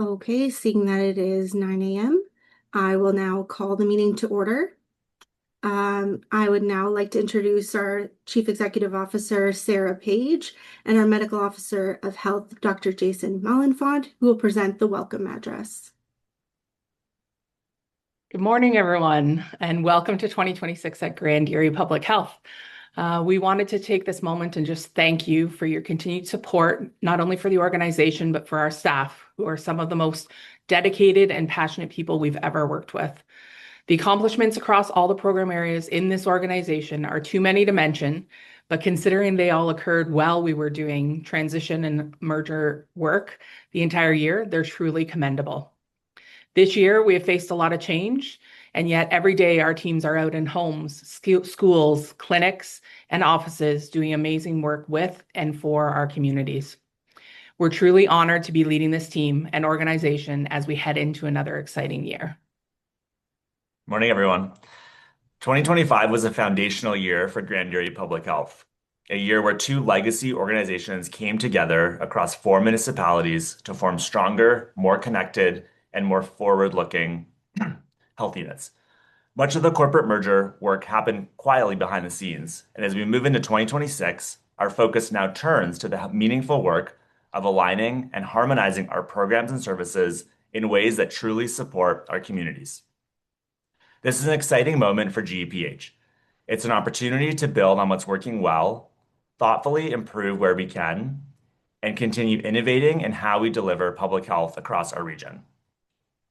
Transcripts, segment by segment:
Okay, seeing that it is 9 a.m., I will now call the meeting to order. I would now like to introduce our Chief Executive Officer, Sarah Page, and our Medical Officer of Health, Dr. Jason Malenfant, who will present the welcome address. Good morning, everyone, and welcome to 2026 at Grand Erie Public Health. We wanted to take this moment and just thank you for your continued support, not only for the organization, but for our staff, who are some of the most dedicated and passionate people we've ever worked with. The accomplishments across all the program areas in this organization are too many to mention, but considering they all occurred while we were doing transition and merger work the entire year, they're truly commendable. This year, we have faced a lot of change, and yet every day our teams are out in homes, schools, clinics, and offices doing amazing work with and for our communities. We're truly honored to be leading this team and organization as we head into another exciting year. Morning, everyone. 2025 was a foundational year for Grand Erie Public Health, a year where two legacy organizations came together across 4 municipalities to form stronger, more connected, and more forward-looking health units. Much of the corporate merger work happened quietly behind the scenes, and as we move into 2026, our focus now turns to the meaningful work of aligning and harmonizing our programs and services in ways that truly support our communities. This is an exciting moment for GEPH. It's an opportunity to build on what's working well, thoughtfully improve where we can, and continue innovating in how we deliver public health across our region.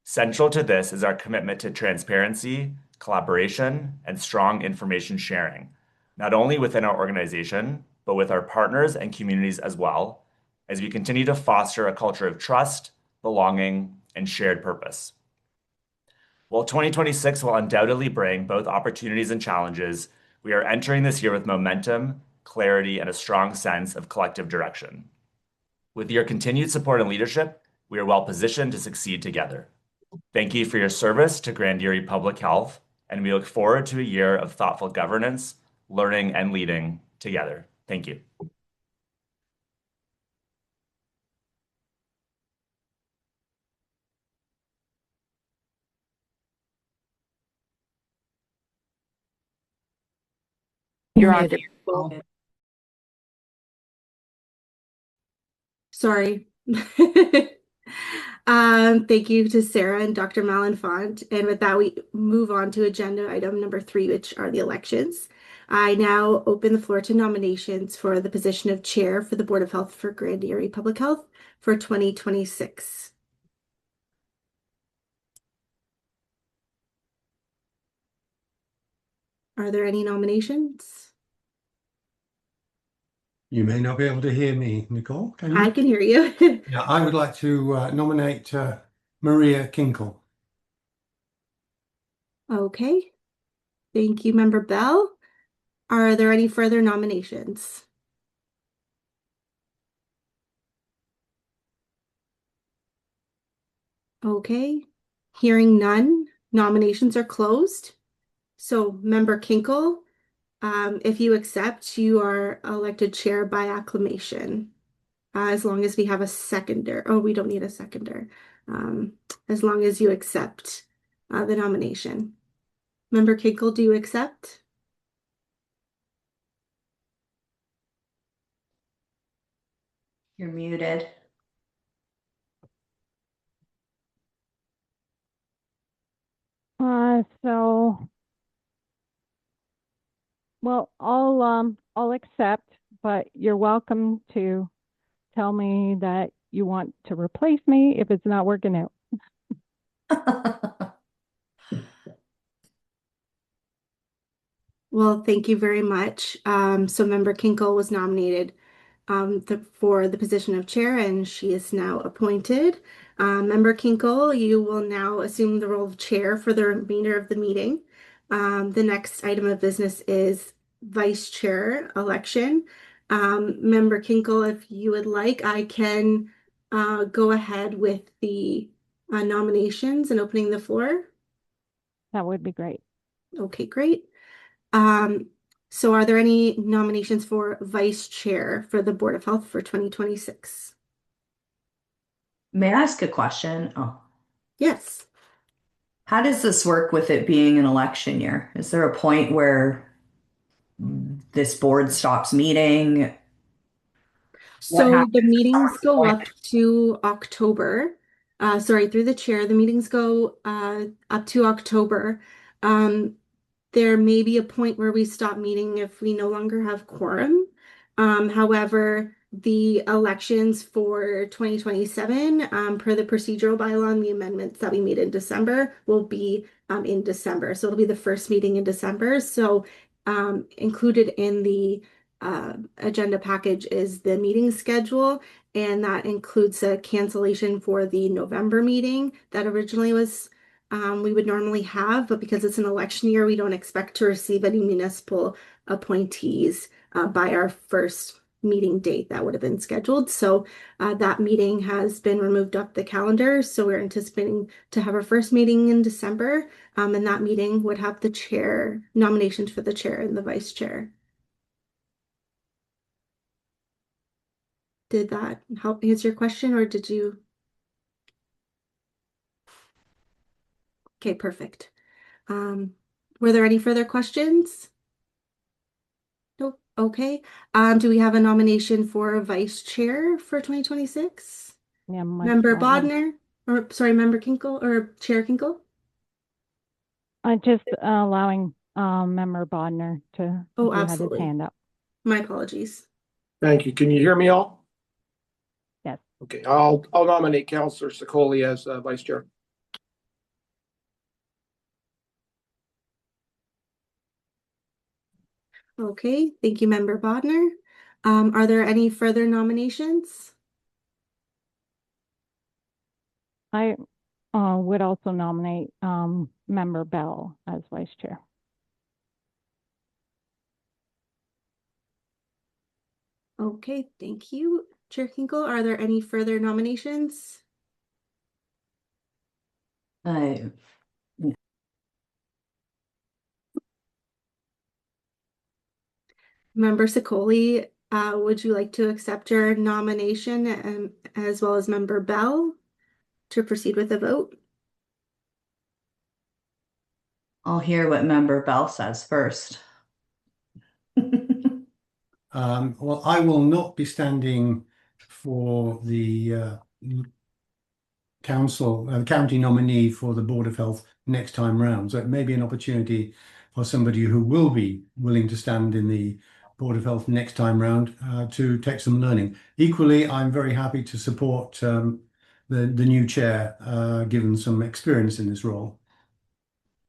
Central to this is our commitment to transparency, collaboration, and strong information sharing, not only within our organization, but with our partners and communities as well, as we continue to foster a culture of trust, belonging, and shared purpose. While 2026 will undoubtedly bring both opportunities and challenges, we are entering this year with momentum, clarity, and a strong sense of collective direction. With your continued support and leadership, we are well positioned to succeed together. Thank you for your service to Grand Erie Public Health, and we look forward to a year of thoughtful governance, learning, and leading together. Thank you. You're on. Sorry. Thank you to Sarah and Dr. Malenfant. And with that, we move on to agenda item number 3, which are the elections. I now open the floor to nominations for the position of chair for the Board of Health for Grand Erie Public Health for 2026. Are there any nominations? You may not be able to hear me, Nicole. Can you? I can hear you. Yeah, I would like to nominate Maria Kinkle. Okay. Thank you, Member Bell. Are there any further nominations? Okay. Hearing none, nominations are closed. So, Member Kinkle, if you accept, you are elected chair by acclamation. As long as we have a seconder. Oh, we don't need a seconder. As long as you accept the nomination. Member Kinkle, do you accept? You're muted. Well, I'll accept, but you're welcome to tell me that you want to replace me if it's not working out. Well, thank you very much. So Member Kinkle was nominated for the position of chair, and she is now appointed. Member Kinkle, you will now assume the role of chair for the remainder of the meeting. The next item of business is vice chair election. Member Kinkle, if you would like, I can go ahead with the nominations and opening the floor. That would be great. Okay, great. So are there any nominations for vice chair for the Board of Health for 2026? May I ask a question? Oh, Yes. how does this work with it being an election year? Is there a point where this board stops meeting? What So the happens meetings at the go point? up to October. Sorry, through the chair, the meetings go up to October. Um, there may be a point where we stop meeting if we no longer have quorum. However, the elections for 2027, per the procedural bylaw and the amendments that we made in December, will be in December. So it'll be the first meeting in December. So included in the agenda package is the meeting schedule, and that includes a cancellation for the November meeting that originally was we would normally have, but because it's an election year, we don't expect to receive any municipal appointees by our first meeting date that would have been scheduled. So that meeting has been removed off the calendar. So we're anticipating to have our first meeting in December, and that meeting would have the chair, nominations for the chair and the vice chair. Did that help answer your question, or did you? Okay, perfect. Um, were there any further questions? Nope. Okay. Do we have a nomination for vice chair for 2026? Yeah, Member myself. Bodner, or sorry, Member Kinkle or Chair Kinkle? Just allowing Member Bodner to, Oh, who had his absolutely. hand up. My apologies. Thank you. Can you hear me all? Yes. Okay, I'll nominate Counselor Sicoli as Vice Chair. Okay, thank you, Member Bodner. Are there any further nominations? I would also nominate Member Bell as Vice Chair. Okay, thank you. Chair Kinkle, are there any further nominations? Member Sicoli, would you like to accept your nomination as well as Member Bell to proceed with the vote? I'll hear what Member Bell says first. Well, I will not be standing for the county nominee for the Board of Health next time round. So it may be an opportunity for somebody who will be willing to stand in the Board of Health next time round to take some learning. Equally, I'm very happy to support the new chair, given some experience in this role.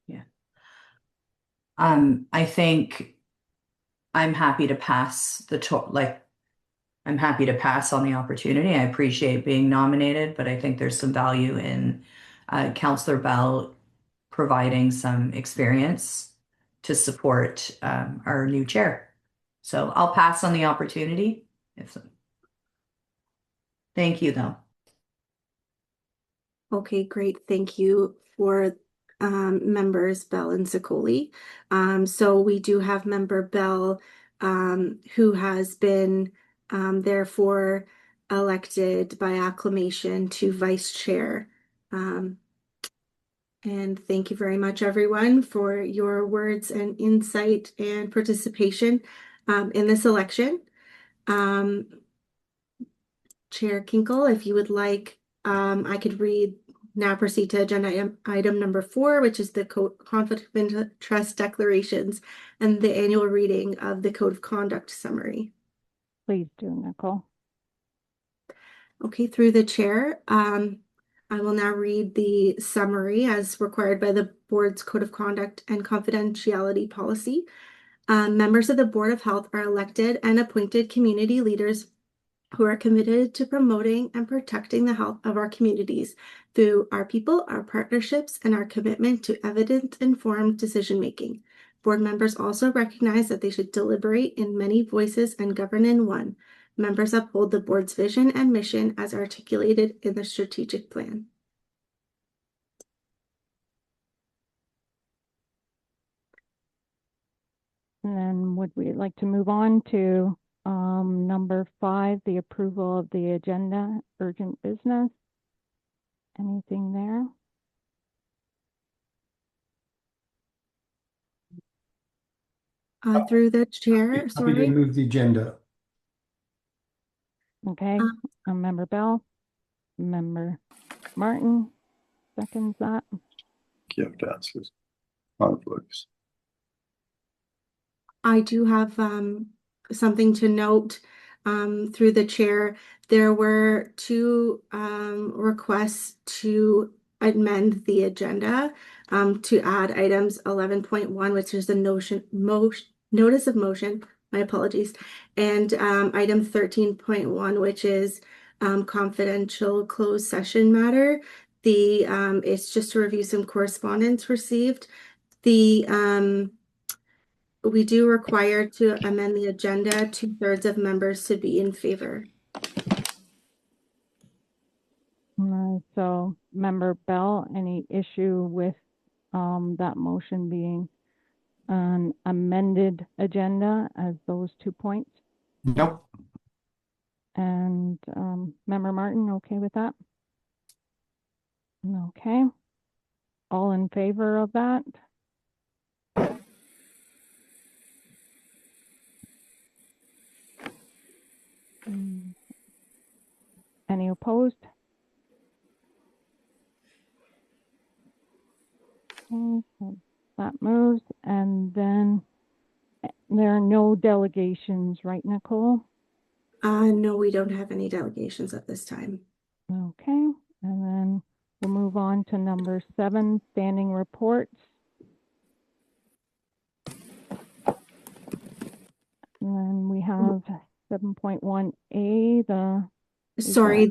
Yeah. I think I'm happy to pass I'm happy to pass on the opportunity. I appreciate being nominated, but I think there's some value in Counselor Bell providing some experience to support our new chair. So I'll pass on the opportunity. Thank you, though. Okay, great. Thank you for members Bell and Sicoli. So we do have Member Bell who has been therefore elected by acclamation to vice chair. And thank you very much, everyone, for your words and insight and participation in this election. Chair Kinkle, if you would like, I could now proceed to agenda item number 4, which is the conflict of interest declarations and the annual reading of the code of conduct summary. Please do, Nicole. Okay, through the chair, I will now read the summary as required by the board's code of conduct and confidentiality policy. Members of the Board of Health are elected and appointed community leaders who are committed to promoting and protecting the health of our communities through our people, our partnerships, and our commitment to evidence-informed decision-making. Board members also recognize that they should deliberate in many voices and govern in one. Members uphold the board's vision and mission as articulated in the strategic plan. And then would we like to move on to number 5, the approval of the agenda, urgent business? Anything there? Through the chair, Happy to sorry. move the agenda. Okay, Member Bell, Member Martin seconds that. Give answers. Conflicts. I do have something to note through the chair. There were two requests to amend the agenda to add items 11.1, which is the notice of motion, my apologies, and item 13.1, which is confidential closed session matter. It's just to review some correspondence received. We do require to amend the agenda, 2/3 of members to be in favor. So Member Bell, any issue with that motion being an amended agenda as those 2 points? Nope. And Member Martin, okay with that? Okay. All in favor of that? Any opposed? Okay, so that moves. And then there are no delegations, right, Nicole? No, we don't have any delegations at this time. Okay, and then we'll move on to number 7, standing reports. And then we have 7.1A, Sorry,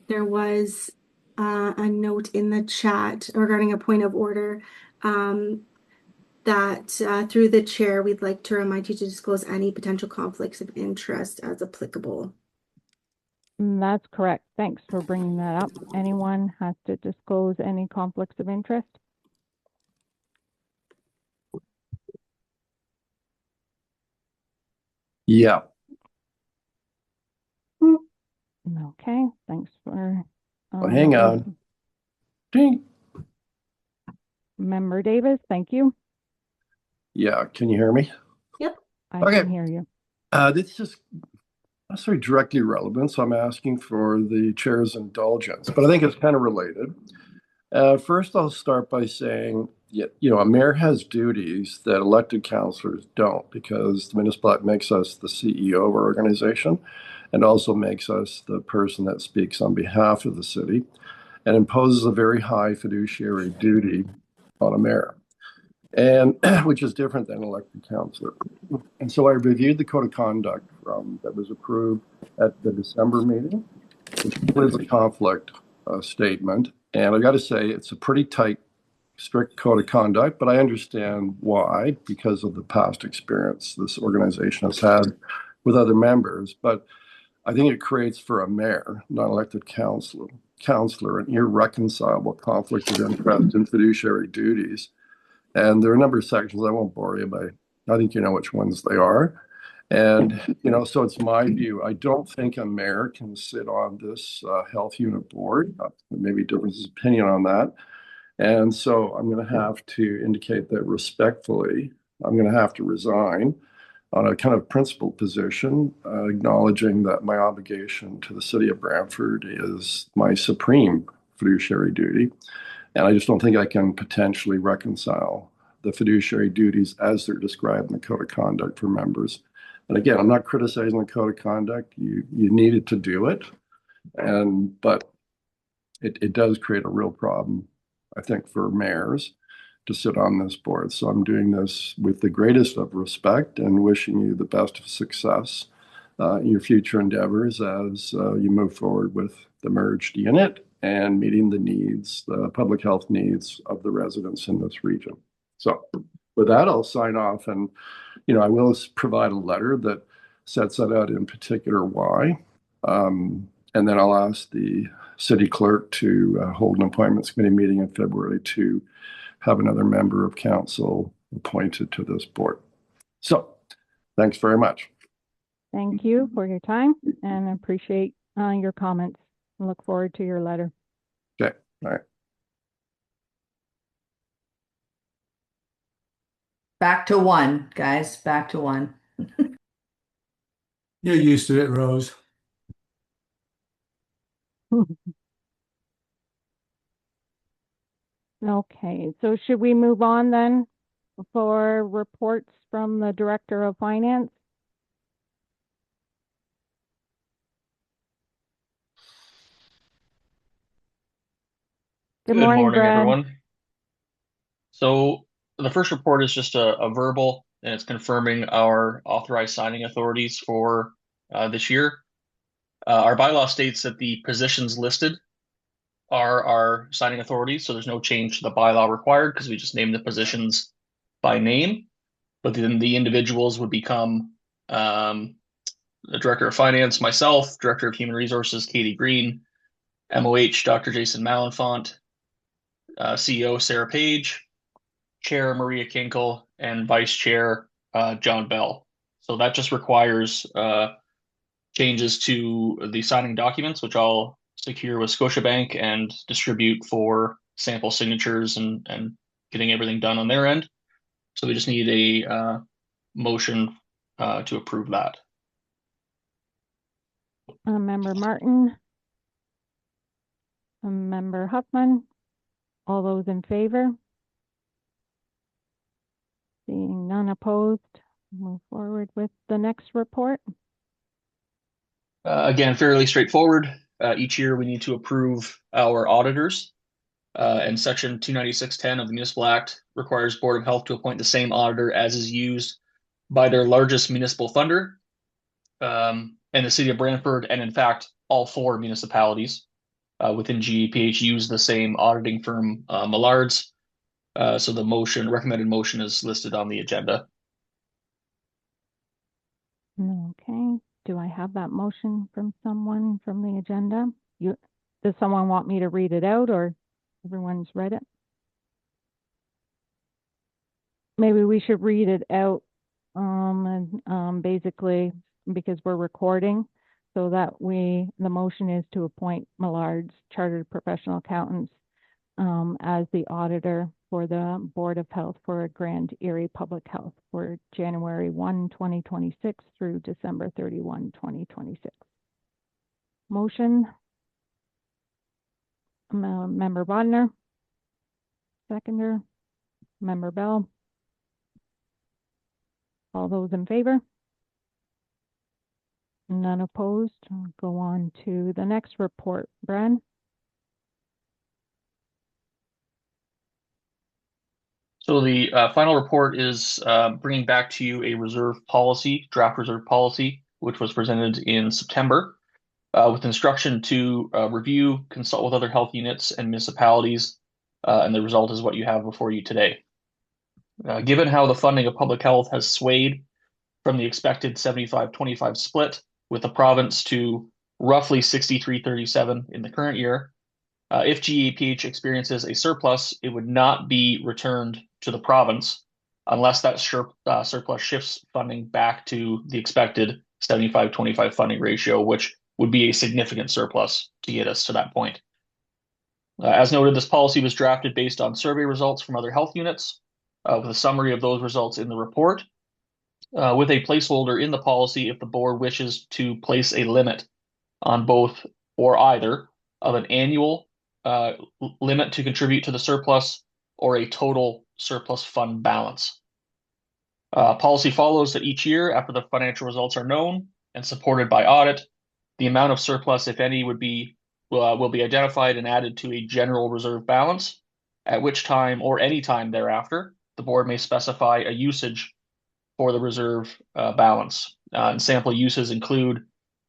there was a note in the chat regarding a point of order that through the chair, we'd like to remind you to disclose any potential conflicts of interest as applicable. That's correct. Thanks for bringing that up. Anyone has to disclose any conflicts of interest? Yeah. Okay, thanks for. Well, hang on. Ding. Member Davis, thank you. Yeah. Can you hear me? Yep. I Okay. can hear you. This is not very directly relevant, so I'm asking for the chair's indulgence, but I think it's kind of related. First, I'll start by saying, a mayor has duties that elected councillors don't, because the municipal act makes us the CEO of our organization and also makes us the person that speaks on behalf of the city and imposes a very high fiduciary duty on a mayor, and which is different than elected councillor. And so I reviewed the code of conduct that was approved at the December meeting, which includes a conflict statement. And I got to say, it's a pretty tight, strict code of conduct, but I understand why, because of the past experience this organization has had with other members. But I think it creates for a mayor, non-elected councillor, an irreconcilable conflict of interest in fiduciary duties. And there are a number of sections I won't bore you by. I think you know which ones they are. And, so it's my view. I don't think a mayor can sit on this health unit board. Maybe differences of opinion on that. And so I'm going to have to indicate that respectfully, I'm going to have to resign on a kind of principled position, acknowledging that my obligation to the city of Brantford is my supreme fiduciary duty. And I just don't think I can potentially reconcile the fiduciary duties as they're described in the code of conduct for members. And again, I'm not criticizing the code of conduct. You needed to do it, but it does create a real problem, I think, for mayors to sit on this board. So I'm doing this with the greatest of respect and wishing you the best of success in your future endeavors as you move forward with the merged unit and meeting the needs, the public health needs of the residents in this region. So with that, I'll sign off, and I will provide a letter that sets that out in particular why. And then I'll ask the city clerk to hold an appointments committee meeting in February to have another member of council appointed to this board. So thanks very much. Thank you for your time and appreciate your comments. I look forward to your letter. Okay, all right. Back to one, guys, back to one. You're used to it, Rose. Okay, so should we move on then for reports from the Director of Finance? Good morning, Brad. Everyone. So the first report is just a verbal, and it's confirming our authorized signing authorities for this year. Our bylaw states that the positions listed are our signing authorities, so there's no change to the bylaw required because we just named the positions by name. But then the individuals would become the Director of Finance, myself, Director of Human Resources, Katie Green, MOH, Dr. Jason Malenfant, CEO, Sarah Page, Chair Maria Kinkle, and Vice Chair John Bell. So that just requires changes to the signing documents, which I'll secure with Scotiabank and distribute for sample signatures and getting everything done on their end. So we just need a motion to approve that. Member Martin, Member Huffman, all those in favor? Seeing none opposed, move forward with the next report. Again, fairly straightforward. Each year we need to approve our auditors. And Section 296.10 of the Municipal Act requires Board of Health to appoint the same auditor as is used by their largest municipal funder, and the city of Brantford, and in fact, all 4 municipalities within GEPH use the same auditing firm, Millards. So the recommended motion is listed on the agenda. Okay, do I have that motion from someone from the agenda? Does someone want me to read it out, or everyone's read it? Maybe we should read it out, basically because we're recording, so that the motion is to appoint Millards Chartered Professional Accountants as the auditor for the Board of Health for Grand Erie Public Health for January 1, 2026 through December 31, 2026. Motion, Member Bodnar, seconder, Member Bell. All those in favor? None opposed. I'll go on to the next report. Brad? So the final report is bringing back to you a reserve policy, draft reserve policy, which was presented in September, with instruction to review, consult with other health units and municipalities, and the result is what you have before you today. Given how the funding of public health has swayed from the expected 75-25 split with the province to roughly 63-37 in the current year, if GEPH experiences a surplus, it would not be returned to the province unless that surplus shifts funding back to the expected 75-25 funding ratio, which would be a significant surplus to get us to that point. As noted, this policy was drafted based on survey results from other health units, with a summary of those results in the report, with a placeholder in the policy if the board wishes to place a limit on both or either of an annual limit to contribute to the surplus or a total surplus fund balance. Policy follows that each year after the financial results are known and supported by audit, the amount of surplus, if any, will be identified and added to a general reserve balance, at which time or any time thereafter, the board may specify a usage for the reserve balance. And sample uses include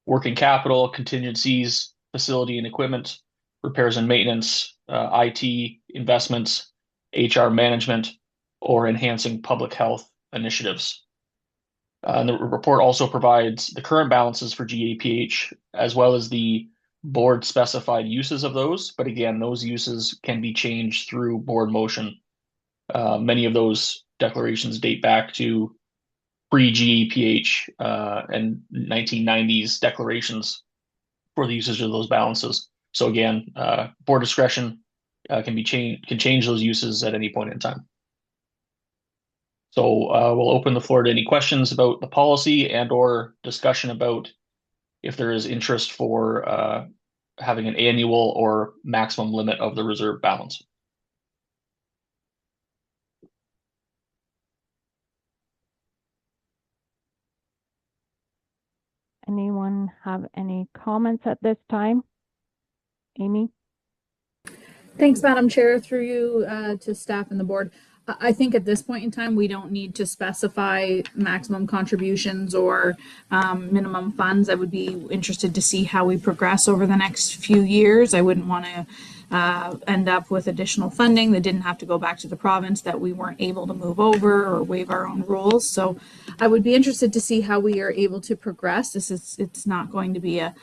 working capital, contingencies, facility and equipment, repairs and maintenance, IT investments, HR management, or enhancing public health initiatives. And the report also provides the current balances for GEPH as well as the board specified uses of those. But again, those uses can be changed through board motion. Many of those declarations date back to pre-GEPH and 1990s declarations for the usage of those balances. So again, board discretion can change those uses at any point in time. So we'll open the floor to any questions about the policy and or discussion about if there is interest for having an annual or maximum limit of the reserve balance. Anyone have any comments at this time? Amy? Thanks, Madam Chair, through you to staff and the board. I think at this point in time, we don't need to specify maximum contributions or minimum funds. I would be interested to see how we progress over the next few years. I wouldn't want to end up with additional funding that didn't have to go back to the province that we weren't able to move over or waive our own rules. So I would be interested to see how we are able to progress. It's not going to be a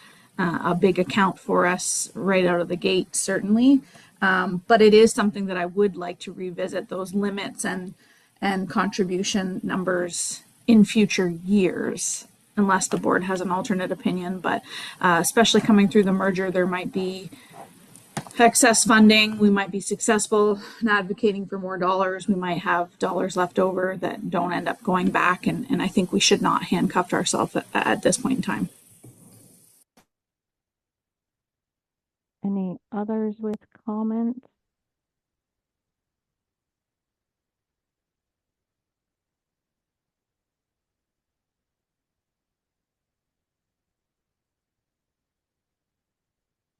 big account for us right out of the gate, certainly. But it is something that I would like to revisit, those limits and contribution numbers in future years, unless the board has an alternate opinion. But especially coming through the merger, there might be excess funding. We might be successful in advocating for more dollars. We might have dollars left over that don't end up going back. And I think we should not handcuff ourselves at this point in time. Any others with comments?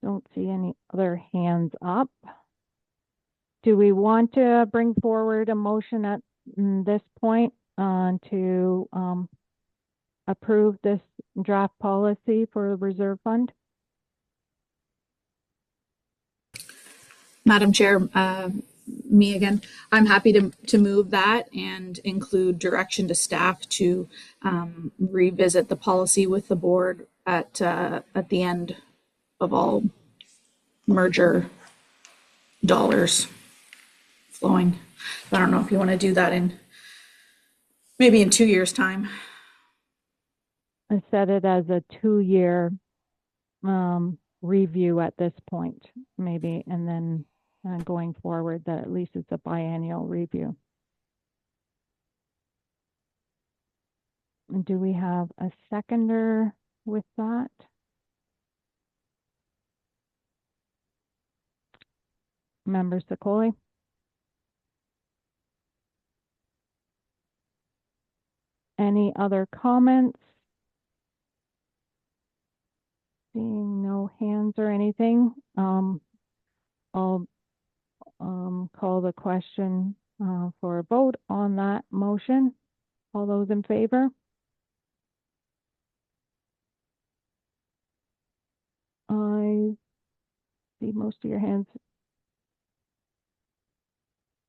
Don't see any other hands up. Do we want to bring forward a motion at this point to approve this draft policy for the reserve fund? Madam Chair, me again. I'm happy to move that and include direction to staff to revisit the policy with the board at the end of all merger dollars flowing. I don't know if you want to do that in maybe in 2 years' time. I set it as a 2-year review at this point, maybe, and then going forward that at least it's a biennial review. And do we have a seconder with that? Member Sicoli? Any other comments? Seeing no hands or anything, I'll call the question for a vote on that motion. All those in favor? I see most of your hands.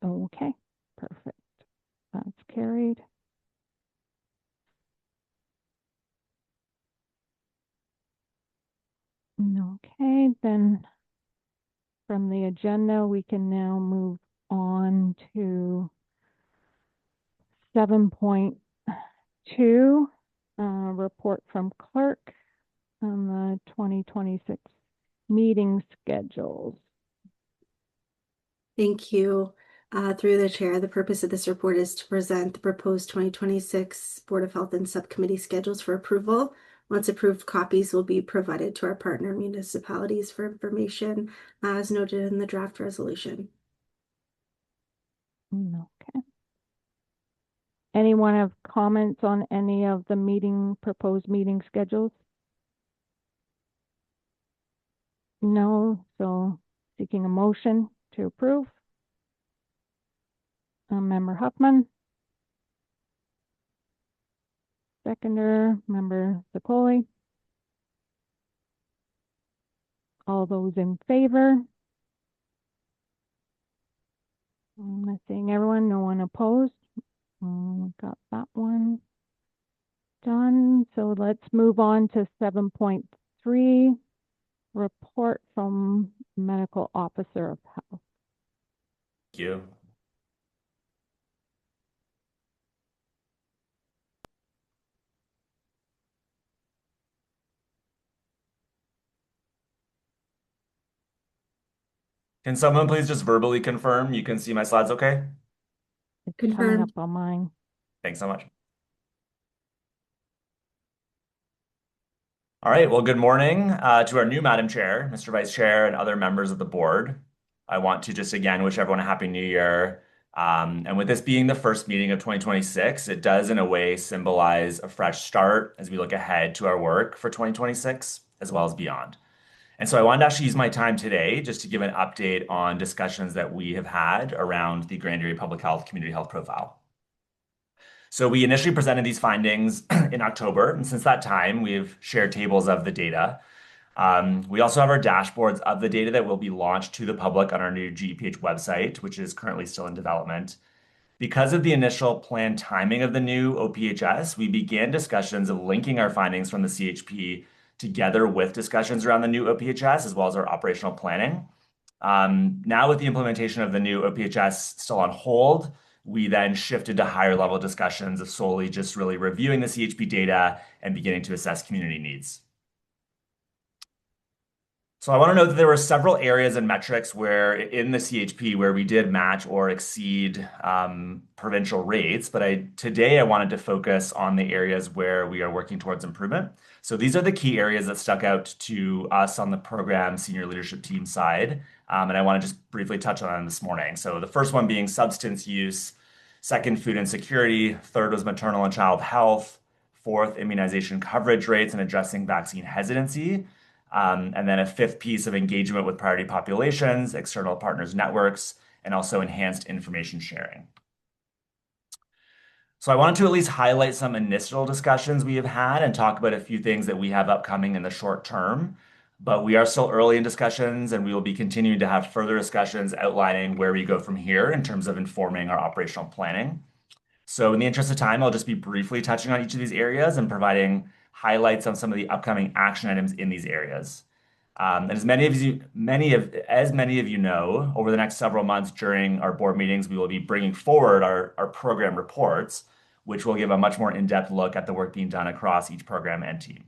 Okay, perfect. That's carried. Okay, then from the agenda, we can now move on to 7.2, report from clerk on the 2026 meeting schedules. Thank you. Through the chair, the purpose of this report is to present the proposed 2026 Board of Health and Subcommittee schedules for approval. Once approved, copies will be provided to our partner municipalities for information, as noted in the draft resolution. Okay. Anyone have comments on any of the proposed meeting schedules? No, so seeking a motion to approve. Member Huffman. Seconder, Member Sicoli. All those in favor? I'm seeing everyone, no one opposed. Got that one done. So let's move on to 7.3, report from Medical Officer of Health. Thank you. Can someone please just verbally confirm you can see my slides okay? It's coming Confirmed. up on mine. Thanks so much. All right, well, good morning to our new Madam Chair, Mr. Vice Chair, and other members of the board. I want to just again wish everyone a Happy New Year. And with this being the first meeting of 2026, it does in a way symbolize a fresh start as we look ahead to our work for 2026 as well as beyond. And so I wanted to actually use my time today just to give an update on discussions that we have had around the Grand Erie Public Health Community Health Profile. So we initially presented these findings in October, and since that time, we've shared tables of the data. We also have our dashboards of the data that will be launched to the public on our new GEPH website, which is currently still in development. Because of the initial planned timing of the new OPHS, we began discussions of linking our findings from the CHP together with discussions around the new OPHS as well as our operational planning. Now, with the implementation of the new OPHS still on hold, we then shifted to higher level discussions of solely just really reviewing the CHP data and beginning to assess community needs. So I want to note that there were several areas and metrics where in the CHP where we did match or exceed provincial rates, but today I wanted to focus on the areas where we are working towards improvement. So these are the key areas that stuck out to us on the program senior leadership team side, and I want to just briefly touch on them this morning. So the first one being substance use, second, food insecurity, third was maternal and child health, fourth, immunization coverage rates and addressing vaccine hesitancy. And then a fifth piece of engagement with priority populations, external partners networks, and also enhanced information sharing. So I wanted to at least highlight some initial discussions we have had and talk about a few things that we have upcoming in the short term. But we are still early in discussions, and we will be continuing to have further discussions outlining where we go from here in terms of informing our operational planning. So in the interest of time, I'll just be briefly touching on each of these areas and providing highlights on some of the upcoming action items in these areas. And as many of you know, over the next several months during our board meetings, we will be bringing forward our program reports, which will give a much more in-depth look at the work being done across each program and team.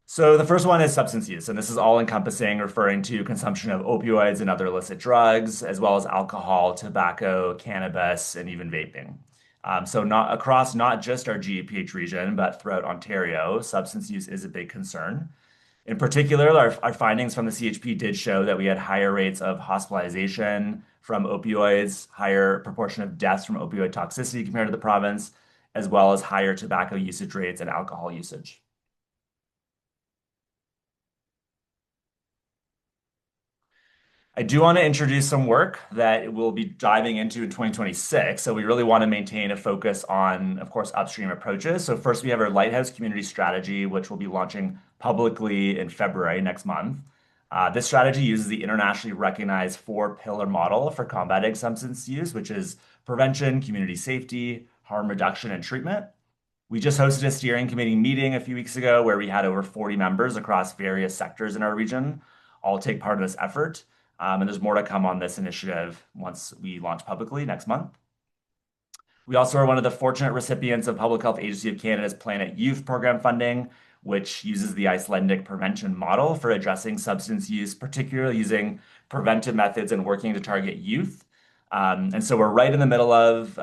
So the first one is substance use, and this is all encompassing, referring to consumption of opioids and other illicit drugs, as well as alcohol, tobacco, cannabis, and even vaping. So not just our GEPH region, but throughout Ontario, substance use is a big concern. In particular, our findings from the CHP did show that we had higher rates of hospitalization from opioids, higher proportion of deaths from opioid toxicity compared to the province, as well as higher tobacco usage rates and alcohol usage. I do want to introduce some work that we'll be diving into in 2026. So we really want to maintain a focus on, of course, upstream approaches. So first, we have our Lighthouse Community Strategy, which we'll be launching publicly in February next month. This strategy uses the internationally recognized four-pillar model for combating substance use, which is prevention, community safety, harm reduction, and treatment. We just hosted a steering committee meeting a few weeks ago where we had over 40 members across various sectors in our region all take part in this effort. And there's more to come on this initiative once we launch publicly next month. We also are one of the fortunate recipients of Public Health Agency of Canada's Planet Youth program funding, which uses the Icelandic prevention model for addressing substance use, particularly using preventive methods and working to target youth. And so we're right in the middle of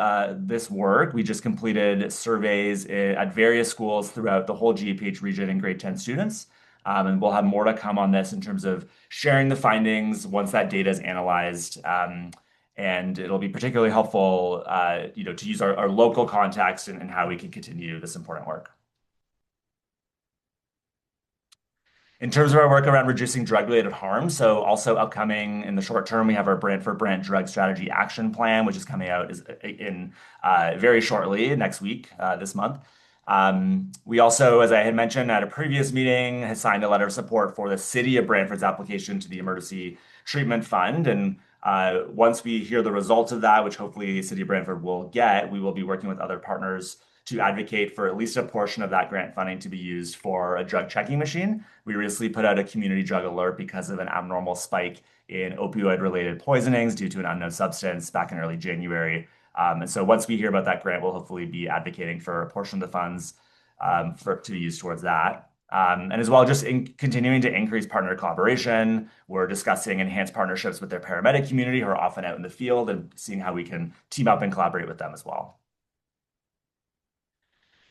this work. We just completed surveys at various schools throughout the whole GEPH region in grade 10 students. And we'll have more to come on this in terms of sharing the findings once that data is analyzed. And it'll be particularly helpful to use our local context and how we can continue this important work. In terms of our work around reducing drug-related harm, so also upcoming in the short term, we have our Brantford-Brant Drug Strategy Action Plan, which is coming out in very shortly, next week, this month. We also, as I had mentioned at a previous meeting, has signed a letter of support for the City of Brantford's application to the Emergency Treatment Fund. And once we hear the results of that, which hopefully the City of Brantford will get, we will be working with other partners to advocate for at least a portion of that grant funding to be used for a drug checking machine. We recently put out a community drug alert because of an abnormal spike in opioid-related poisonings due to an unknown substance back in early January. And so once we hear about that grant, we'll hopefully be advocating for a portion of the funds to be used towards that. And as well, just continuing to increase partner collaboration. We're discussing enhanced partnerships with their paramedic community who are often out in the field and seeing how we can team up and collaborate with them as well.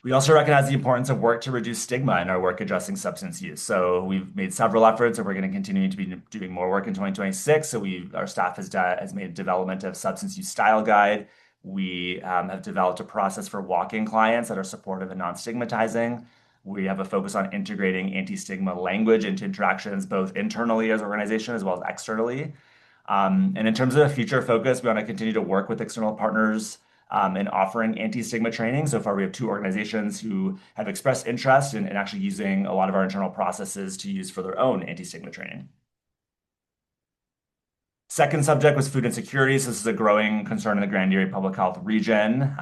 We also recognize the importance of work to reduce stigma in our work addressing substance use. So we've made several efforts, and we're going to continue to be doing more work in 2026. So our staff has made development of substance use style guide. We have developed a process for walk-in clients that are supportive and non-stigmatizing. We have a focus on integrating anti-stigma language into interactions, both internally as an organization as well as externally. And in terms of the future focus, we want to continue to work with external partners in offering anti-stigma training. So far, we have 2 organizations who have expressed interest in actually using a lot of our internal processes to use for their own anti-stigma training. Second subject was food insecurity. So this is a growing concern in the Grand Erie Public Health region.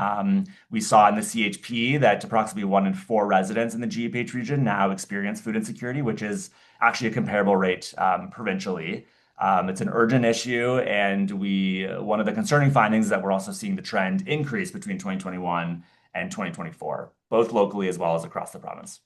We saw in the CHP that approximately 1 in 4 residents in the GEPH region now experience food insecurity, which is actually a comparable rate provincially. It's an urgent issue, and one of the concerning findings is that we're also seeing the trend increase between 2021 and 2024, both locally as well as across the province.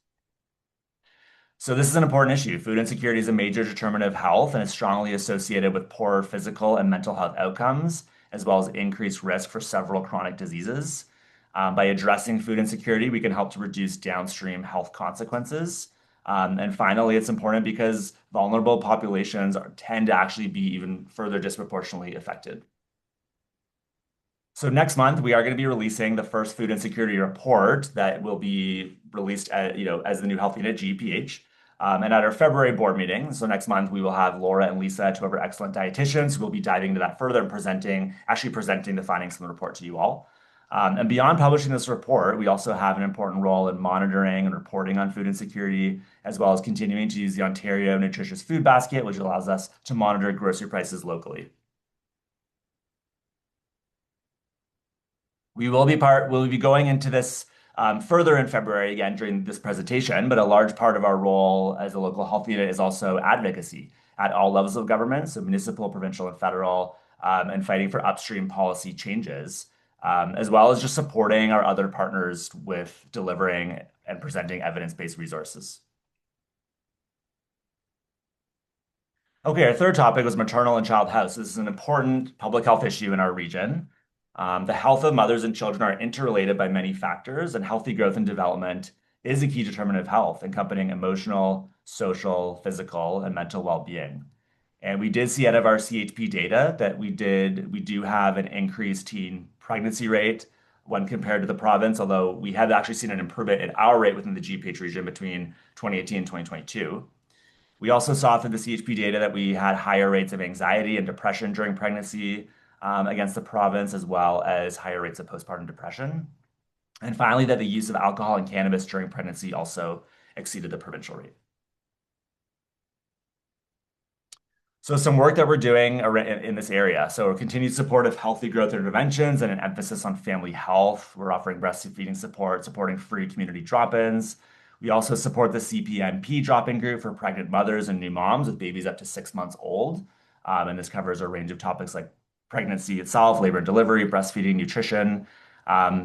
So this is an important issue. Food insecurity is a major determinant of health and is strongly associated with poor physical and mental health outcomes, as well as increased risk for several chronic diseases. By addressing food insecurity, we can help to reduce downstream health consequences. And finally, it's important because vulnerable populations tend to actually be even further disproportionately affected. So next month, we are going to be releasing the first food insecurity report that will be released as the new health unit, GEPH. And at our February board meeting, so next month, we will have Laura and Lisa, 2 of our excellent dietitians, who will be diving into that further and presenting the findings from the report to you all. And beyond publishing this report, we also have an important role in monitoring and reporting on food insecurity, as well as continuing to use the Ontario Nutritious Food Basket, which allows us to monitor grocery prices locally. We'll be going into this further in February again during this presentation, but a large part of our role as a local health unit is also advocacy at all levels of government, so municipal, provincial, and federal, and fighting for upstream policy changes, as well as just supporting our other partners with delivering and presenting evidence-based resources. Okay, our third topic was maternal and child health. So this is an important public health issue in our region. The health of mothers and children are interrelated by many factors, and healthy growth and development is a key determinant of health, encompassing emotional, social, physical, and mental well-being. And we did see out of our CHP data that we do have an increased teen pregnancy rate when compared to the province, although we have actually seen an improvement in our rate within the GEPH region between 2018 and 2022. We also saw through the CHP data that we had higher rates of anxiety and depression during pregnancy against the province, as well as higher rates of postpartum depression. And finally, that the use of alcohol and cannabis during pregnancy also exceeded the provincial rate. So some work that we're doing in this area. So continued support of healthy growth interventions and an emphasis on family health. We're offering breastfeeding support, supporting free community drop-ins. We also support the CPNP drop-in group for pregnant mothers and new moms with babies up to 6 months old. And this covers a range of topics like pregnancy itself, labor and delivery, breastfeeding, nutrition.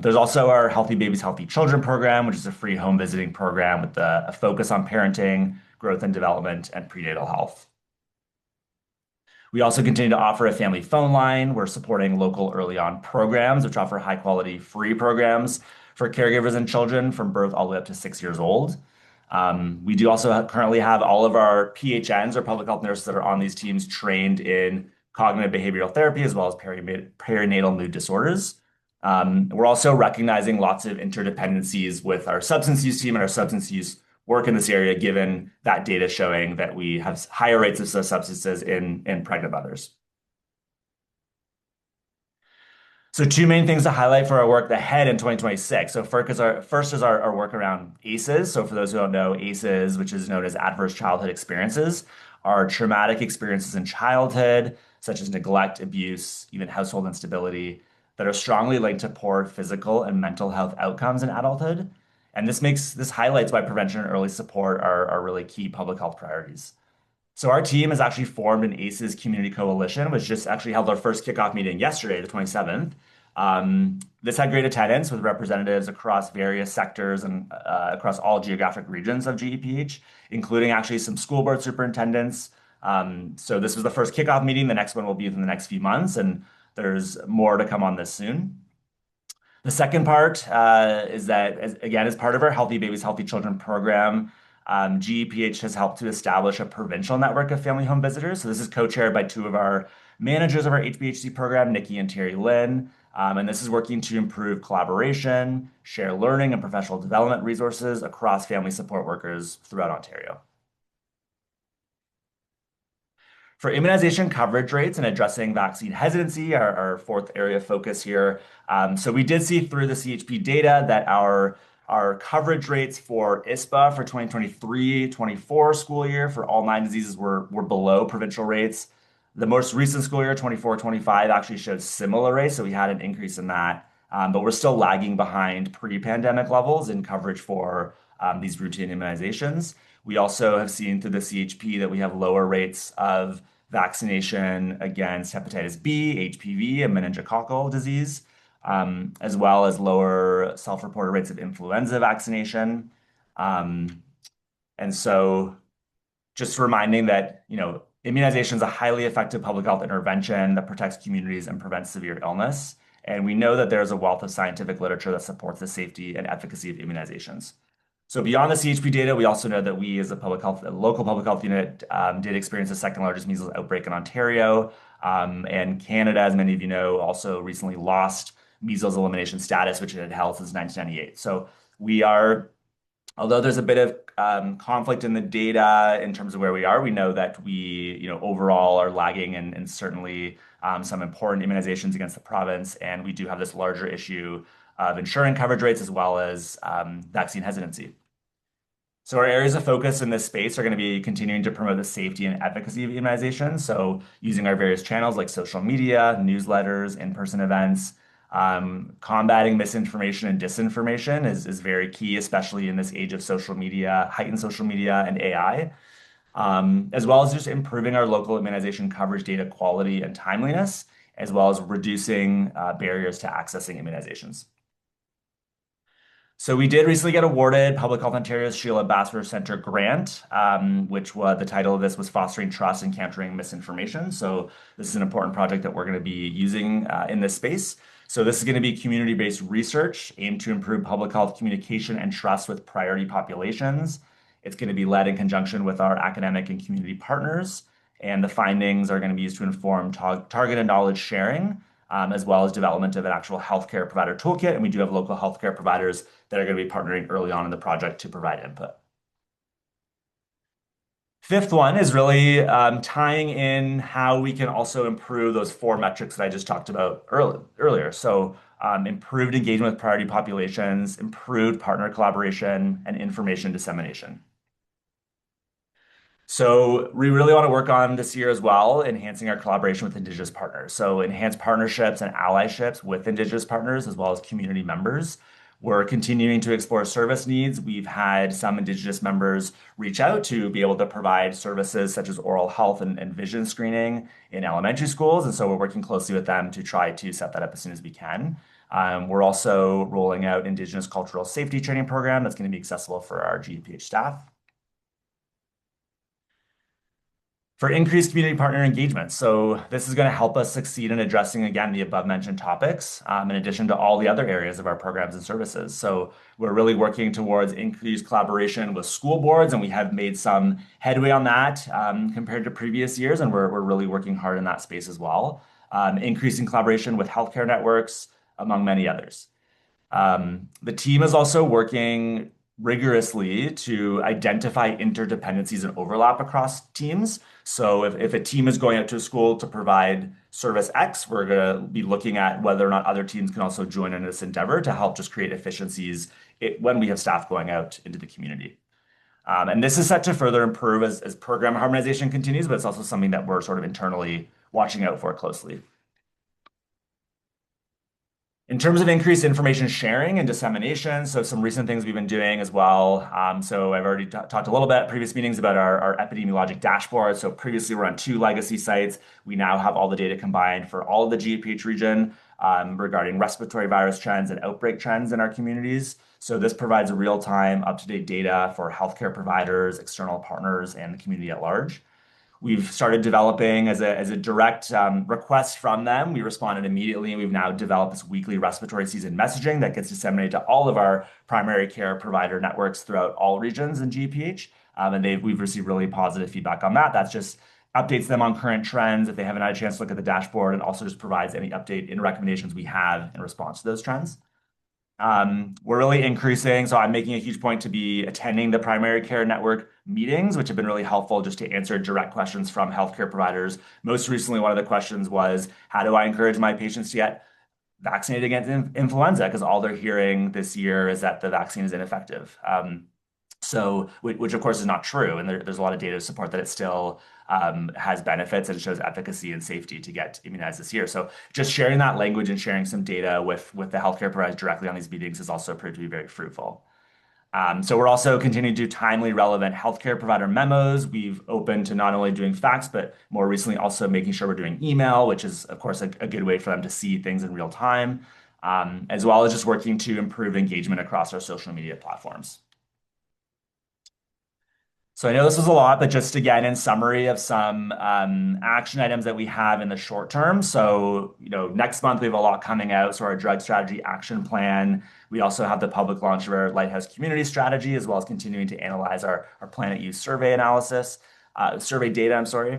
There's also our Healthy Babies, Healthy Children program, which is a free home visiting program with a focus on parenting, growth and development, and prenatal health. We also continue to offer a family phone line. We're supporting local early on programs, which offer high quality free programs for caregivers and children from birth all the way up to 6 years old. We do also currently have all of our PHNs, or public health nurses that are on these teams, trained in cognitive behavioral therapy, as well as perinatal mood disorders. We're also recognizing lots of interdependencies with our substance use team and our substance use work in this area, given that data showing that we have higher rates of such substances in pregnant mothers. So 2 main things to highlight for our work ahead in 2026. So first is our work around ACEs. So for those who don't know, ACEs, which is known as adverse childhood experiences, are traumatic experiences in childhood, such as neglect, abuse, even household instability, that are strongly linked to poor physical and mental health outcomes in adulthood. And this highlights why prevention and early support are really key public health priorities. So our team has actually formed an ACEs community coalition, which just actually held our first kickoff meeting yesterday, the 27th. This had great attendance with representatives across various sectors and across all geographic regions of GEPH, including actually some school board superintendents. So this was the first kickoff meeting. The next one will be within the next few months, and there's more to come on this soon. The second part is that, as part of our Healthy Babies, Healthy Children program, GEPH has helped to establish a provincial network of family home visitors. So this is co-chaired by two of our managers of our HBHC program, Nikki and Terry Lynn. And this is working to improve collaboration, share learning, and professional development resources across family support workers throughout Ontario. For immunization coverage rates and addressing vaccine hesitancy, our fourth area of focus here. So we did see through the CHP data that our coverage rates for ISPA for 2023-24 school year for all 9 diseases were below provincial rates. The most recent school year, 24-25, actually showed similar rates, so we had an increase in that. But we're still lagging behind pre-pandemic levels in coverage for these routine immunizations. We also have seen through the CHP that we have lower rates of vaccination against hepatitis B, HPV, and meningococcal disease, as well as lower self-reported rates of influenza vaccination. And so just reminding that, immunization is a highly effective public health intervention that protects communities and prevents severe illness. And we know that there's a wealth of scientific literature that supports the safety and efficacy of immunizations. So beyond the CHP data, we also know that we as a local public health unit did experience the second largest measles outbreak in Ontario. And Canada, as many of you know, also recently lost measles elimination status, which it had held since 1998. So although there's a bit of conflict in the data in terms of where we are, we know that we, overall are lagging and certainly some important immunizations against the province. And we do have this larger issue of ensuring coverage rates as well as vaccine hesitancy. So our areas of focus in this space are going to be continuing to promote the safety and efficacy of immunization. So using our various channels like social media, newsletters, in-person events, combating misinformation and disinformation is very key, especially in this age of social media, heightened social media and AI, as well as just improving our local immunization coverage data quality and timeliness, as well as reducing barriers to accessing immunizations. So we did recently get awarded Public Health Ontario's Sheila Bassler Center grant, which the title of this was Fostering Trust and Countering Misinformation. So this is an important project that we're going to be using in this space. So this is going to be community-based research aimed to improve public health communication and trust with priority populations. It's going to be led in conjunction with our academic and community partners. And the findings are going to be used to inform targeted knowledge sharing, as well as development of an actual healthcare provider toolkit. And we do have local healthcare providers that are going to be partnering early on in the project to provide input. Fifth one is really tying in how we can also improve those 4 metrics that I just talked about earlier. So improved engagement with priority populations, improved partner collaboration, and information dissemination. So we really want to work on this year as well, enhancing our collaboration with Indigenous partners. So enhanced partnerships and allyships with Indigenous partners, as well as community members. We're continuing to explore service needs. We've had some Indigenous members reach out to be able to provide services such as oral health and vision screening in elementary schools. And so we're working closely with them to try to set that up as soon as we can. We're also rolling out Indigenous cultural safety training program that's going to be accessible for our GEPH staff. For increased community partner engagement. So this is going to help us succeed in addressing, again, the above mentioned topics, in addition to all the other areas of our programs and services. So we're really working towards increased collaboration with school boards, and we have made some headway on that compared to previous years, and we're really working hard in that space as well. Increasing collaboration with healthcare networks, among many others. The team is also working rigorously to identify interdependencies and overlap across teams. So if a team is going out to a school to provide service X, we're going to be looking at whether or not other teams can also join in this endeavor to help just create efficiencies when we have staff going out into the community. And this is set to further improve as program harmonization continues, but it's also something that we're sort of internally watching out for closely. In terms of increased information sharing and dissemination, so some recent things we've been doing as well. So I've already talked a little bit at previous meetings about our epidemiologic dashboard. So previously we're on 2 legacy sites. We now have all the data combined for all of the GEPH region. regarding respiratory virus trends and outbreak trends in our communities. So this provides real-time, up-to-date data for healthcare providers, external partners, and the community at large. We've started developing as a direct request from them. We responded immediately, and we've now developed this weekly respiratory season messaging that gets disseminated to all of our primary care provider networks throughout all regions in GEPH. And we've received really positive feedback on that. That's just updates them on current trends if they haven't had a chance to look at the dashboard, and also just provides any update in recommendations we have in response to those trends. We're really increasing, so I'm making a huge point to be attending the primary care network meetings, which have been really helpful just to answer direct questions from healthcare providers. Most recently, one of the questions was, how do I encourage my patients to get vaccinated against influenza? Because all they're hearing this year is that the vaccine is ineffective. Which of course is not true, and there's a lot of data to support that it still has benefits and shows efficacy and safety to get immunized this year. So just sharing that language and sharing some data with the healthcare providers directly on these meetings has also proved to be very fruitful. So we're also continuing to do timely, relevant healthcare provider memos. We've opened to not only doing fax, but more recently also making sure we're doing email, which is of course a good way for them to see things in real time, as well as just working to improve engagement across our social media platforms. So I know this was a lot, but just again, in summary of some action items that we have in the short term. So, next month we have a lot coming out. So our drug strategy action plan. We also have the public launch of our Lighthouse community strategy, as well as continuing to analyze our planet use survey data, I'm sorry.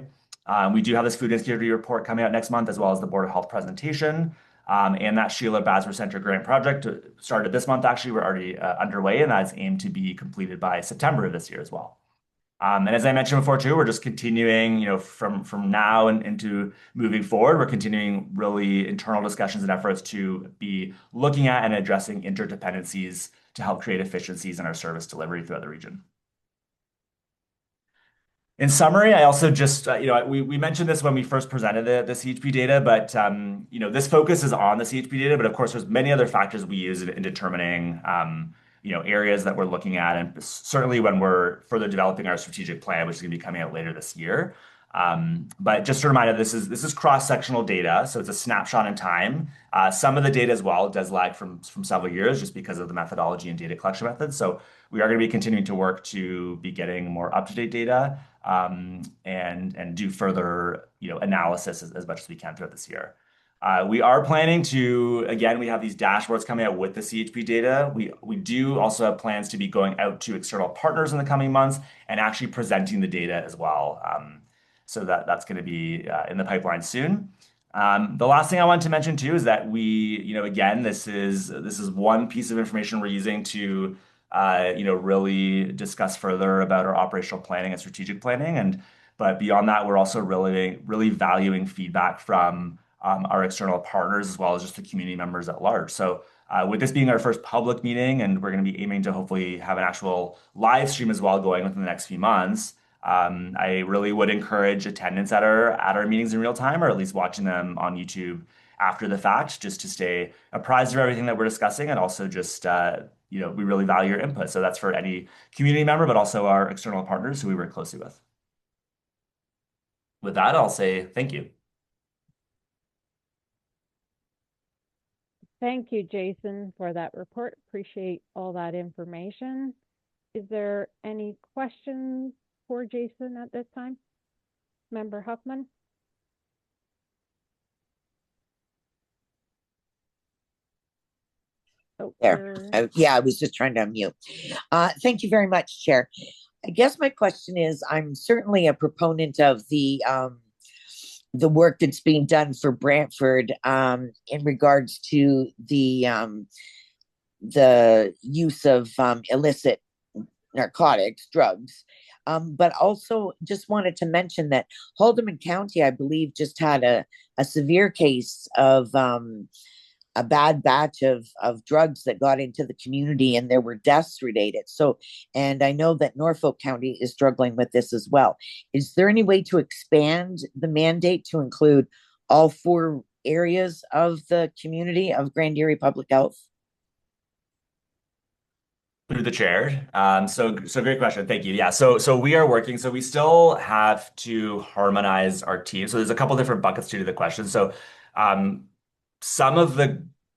We do have this food insecurity report coming out next month, as well as the Board of Health presentation. And that Sheila Basler Center grant project started this month. Actually, we're already underway, and that's aimed to be completed by September of this year as well. And as I mentioned before too, we're just continuing, from now and into moving forward, we're continuing really internal discussions and efforts to be looking at and addressing interdependencies to help create efficiencies in our service delivery throughout the region. In summary, I also just, we mentioned this when we first presented the CHP data, but, this focus is on the CHP data, but of course there's many other factors we use in determining, areas that we're looking at, and certainly when we're further developing our strategic plan, which is going to be coming out later this year. But just a reminder, this is cross-sectional data, so it's a snapshot in time. Some of the data as well does lag from several years just because of the methodology and data collection methods. So we are going to be continuing to work to be getting more up-to-date data, and do further analysis as much as we can throughout this year. We are planning to, again, we have these dashboards coming out with the CHP data. We do also have plans to be going out to external partners in the coming months and actually presenting the data as well. So that's going to be in the pipeline soon. The last thing I want to mention too is that we, again, this is one piece of information we're using to really discuss further about our operational planning and strategic planning. But beyond that, we're also really valuing feedback from our external partners, as well as just the community members at large. So with this being our first public meeting, and we're going to be aiming to hopefully have an actual live stream as well going within the next few months, I really would encourage attendance at our meetings in real time, or at least watching them on YouTube after the fact, just to stay apprised of everything that we're discussing, and also just we really value your input. So that's for any community member, but also our external partners who we work closely with. With that, I'll say thank you. Thank you, Jason, for that report. Appreciate all that information. Is there any questions for Jason at this time? Member Huffman? Oh, there. Yeah, I was just trying to unmute. Thank you very much, Chair. I guess my question is, I'm certainly a proponent of the work that's being done for Brantford in regards to the use of illicit narcotics, drugs. But also just wanted to mention that Haldimand County, I believe, just had a severe case of a bad batch of drugs that got into the community, and there were deaths related. So, and I know that Norfolk County is struggling with this as well. Is there any way to expand the mandate to include all 4 areas of the community of Grand Erie Public Health? Through the chair. So great question. Thank you. Yeah. So we are working. So we still have to harmonize our team. So there's a couple different buckets to the question. So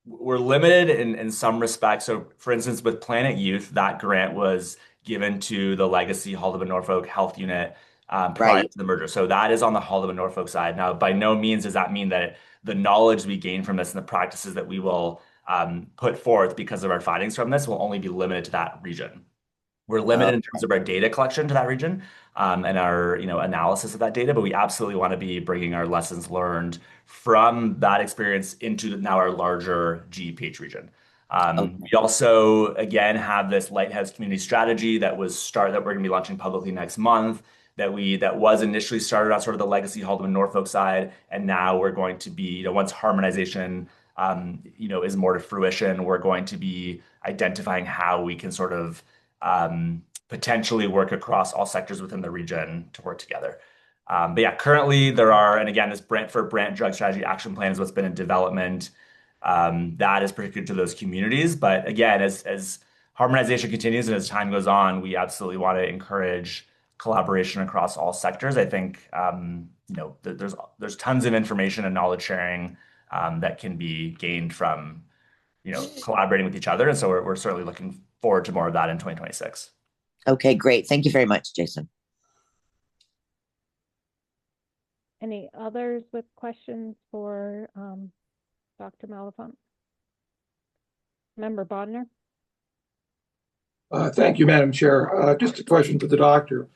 we're limited in some respects. So, for instance, with Planet Youth, that grant was given to the legacy Haldimand-Norfolk Health Unit prior Right. to the merger. So that is on the Haldimand-Norfolk side. Now, by no means does that mean that the knowledge we gain from this and the practices that we will put forth because of our findings from this will only be limited to that region. We're limited in terms of our data collection to that region and our analysis of that data, but we absolutely want to be bringing our lessons learned from that experience into now our larger GEPH region. We also, again, have this Lighthouse Community Strategy that we're going to be launching publicly next month. That was initially started on sort of the legacy Haldimand-Norfolk side, and now we're going to be, once harmonization, is more to fruition, we're going to be identifying how we can sort of potentially work across all sectors within the region to work together. But yeah, currently there are, and again, this Brantford-Brant Drug Strategy Action Plan is what's been in development. That is particular to those communities. But again, as harmonization continues and as time goes on, we absolutely want to encourage collaboration across all sectors. I think there's tons of information and knowledge sharing that can be gained from collaborating with each other, and so we're certainly looking forward to more of that in 2026. Okay, great. Thank you very much, Jason. Any others with questions for Dr. Malafont? Member Bodnar? Thank you, Madam Chair. Just a question for the doctor.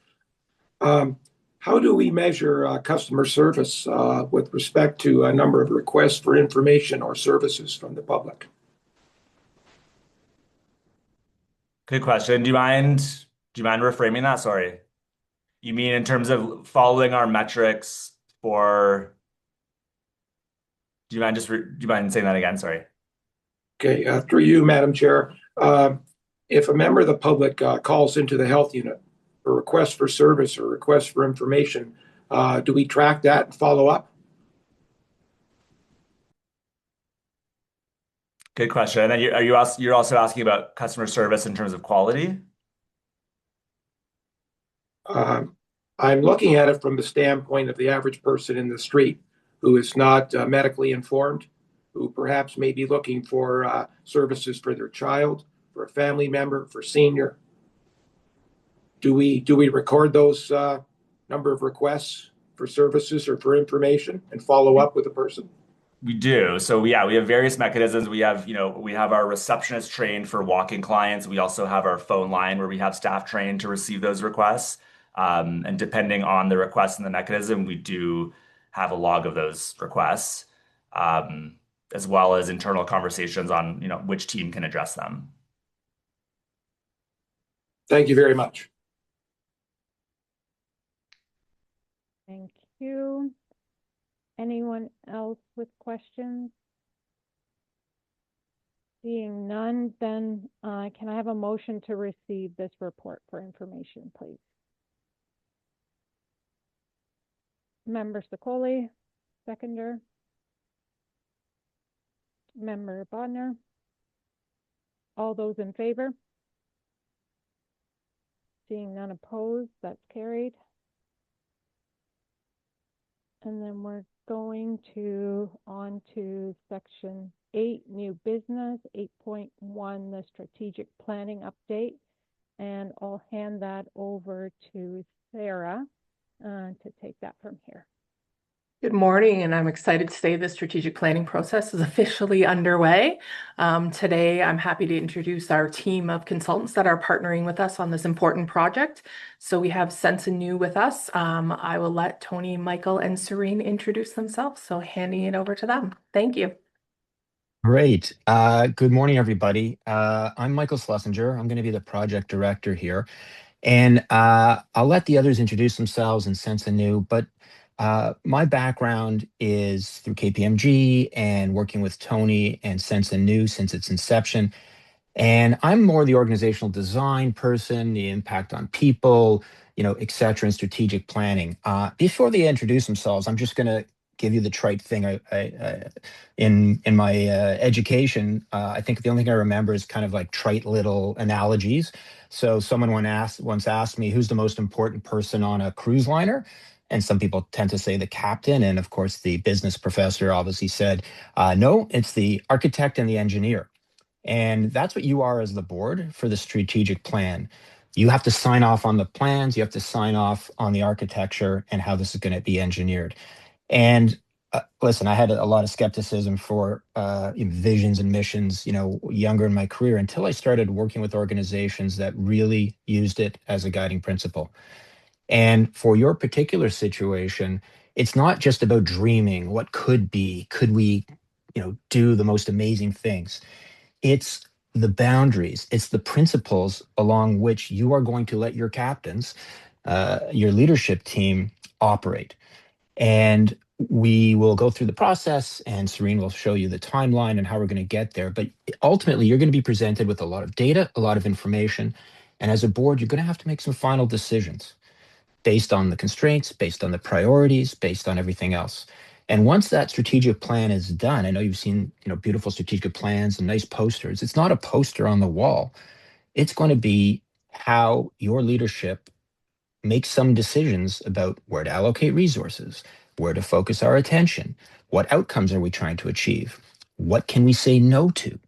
How do we measure customer service with respect to a number of requests for information or services from the public? Good question. Do you mind reframing that? Sorry. You mean in terms of following our metrics for... Do you mind saying that again? Sorry. Okay, through you, Madam Chair. If a member of the public calls into the health unit for request for service or request for information, do we track that and follow up? Good question. And then you're also asking about customer service in terms of quality? I'm looking at it from the standpoint of the average person in the street who is not medically informed, who perhaps may be looking for services for their child, for a family member, for senior. Do we record those number of requests for services or for information and follow up with a person? We do. So yeah, we have various mechanisms. We have our receptionist trained for walk-in clients. We also have our phone line where we have staff trained to receive those requests. And depending on the request and the mechanism, we do have a log of those requests, as well as internal conversations on which team can address them. Thank you very much. Thank you. Anyone else with questions? Seeing none, then can I have a motion to receive this report for information, please? Member Sicoli, seconder. Member Bodnar. All those in favor? Seeing none opposed, that's carried. And then we're going on to section 8, new business, 8.1, the strategic planning update. And I'll hand that over to Sarah to take that from here. Good morning, and I'm excited to say the strategic planning process is officially underway. Today, I'm happy to introduce our team of consultants that are partnering with us on this important project. So we have Sense and New with us. I will let Tony, Michael, and Serene introduce themselves. So handing it over to them. Thank you. Great. Good morning, everybody. I'm Michael Schlesinger. I'm going to be the project director here. And I'll let the others introduce themselves and Sense and New, but my background is through KPMG and working with Tony and Sense and New since its inception. And I'm more the organizational design person, the impact on people, et cetera, and strategic planning. Before they introduce themselves, I'm just going to give you the trite thing. In my education, I think the only thing I remember is kind of like trite little analogies. So someone once asked me, who's the most important person on a cruise liner? And some people tend to say the captain. And of course, the business professor obviously said, no, it's the architect and the engineer. And that's what you are as the board for the strategic plan. You have to sign off on the plans, you have to sign off on the architecture and how this is going to be engineered. And listen, I had a lot of skepticism for visions and missions, younger in my career until I started working with organizations that really used it as a guiding principle. And for your particular situation, it's not just about dreaming what could be, could we, do the most amazing things. It's the boundaries, it's the principles along which you are going to let your captains, your leadership team operate. And we will go through the process, and Serene will show you the timeline and how we're going to get there. But ultimately, you're going to be presented with a lot of data, a lot of information. And as a board, you're going to have to make some final decisions based on the constraints, based on the priorities, based on everything else. And once that strategic plan is done, I know you've seen, beautiful strategic plans and nice posters. It's not a poster on the wall. It's going to be how your leadership make some decisions about where to allocate resources, where to focus our attention, what outcomes are we trying to achieve, what can we say no to.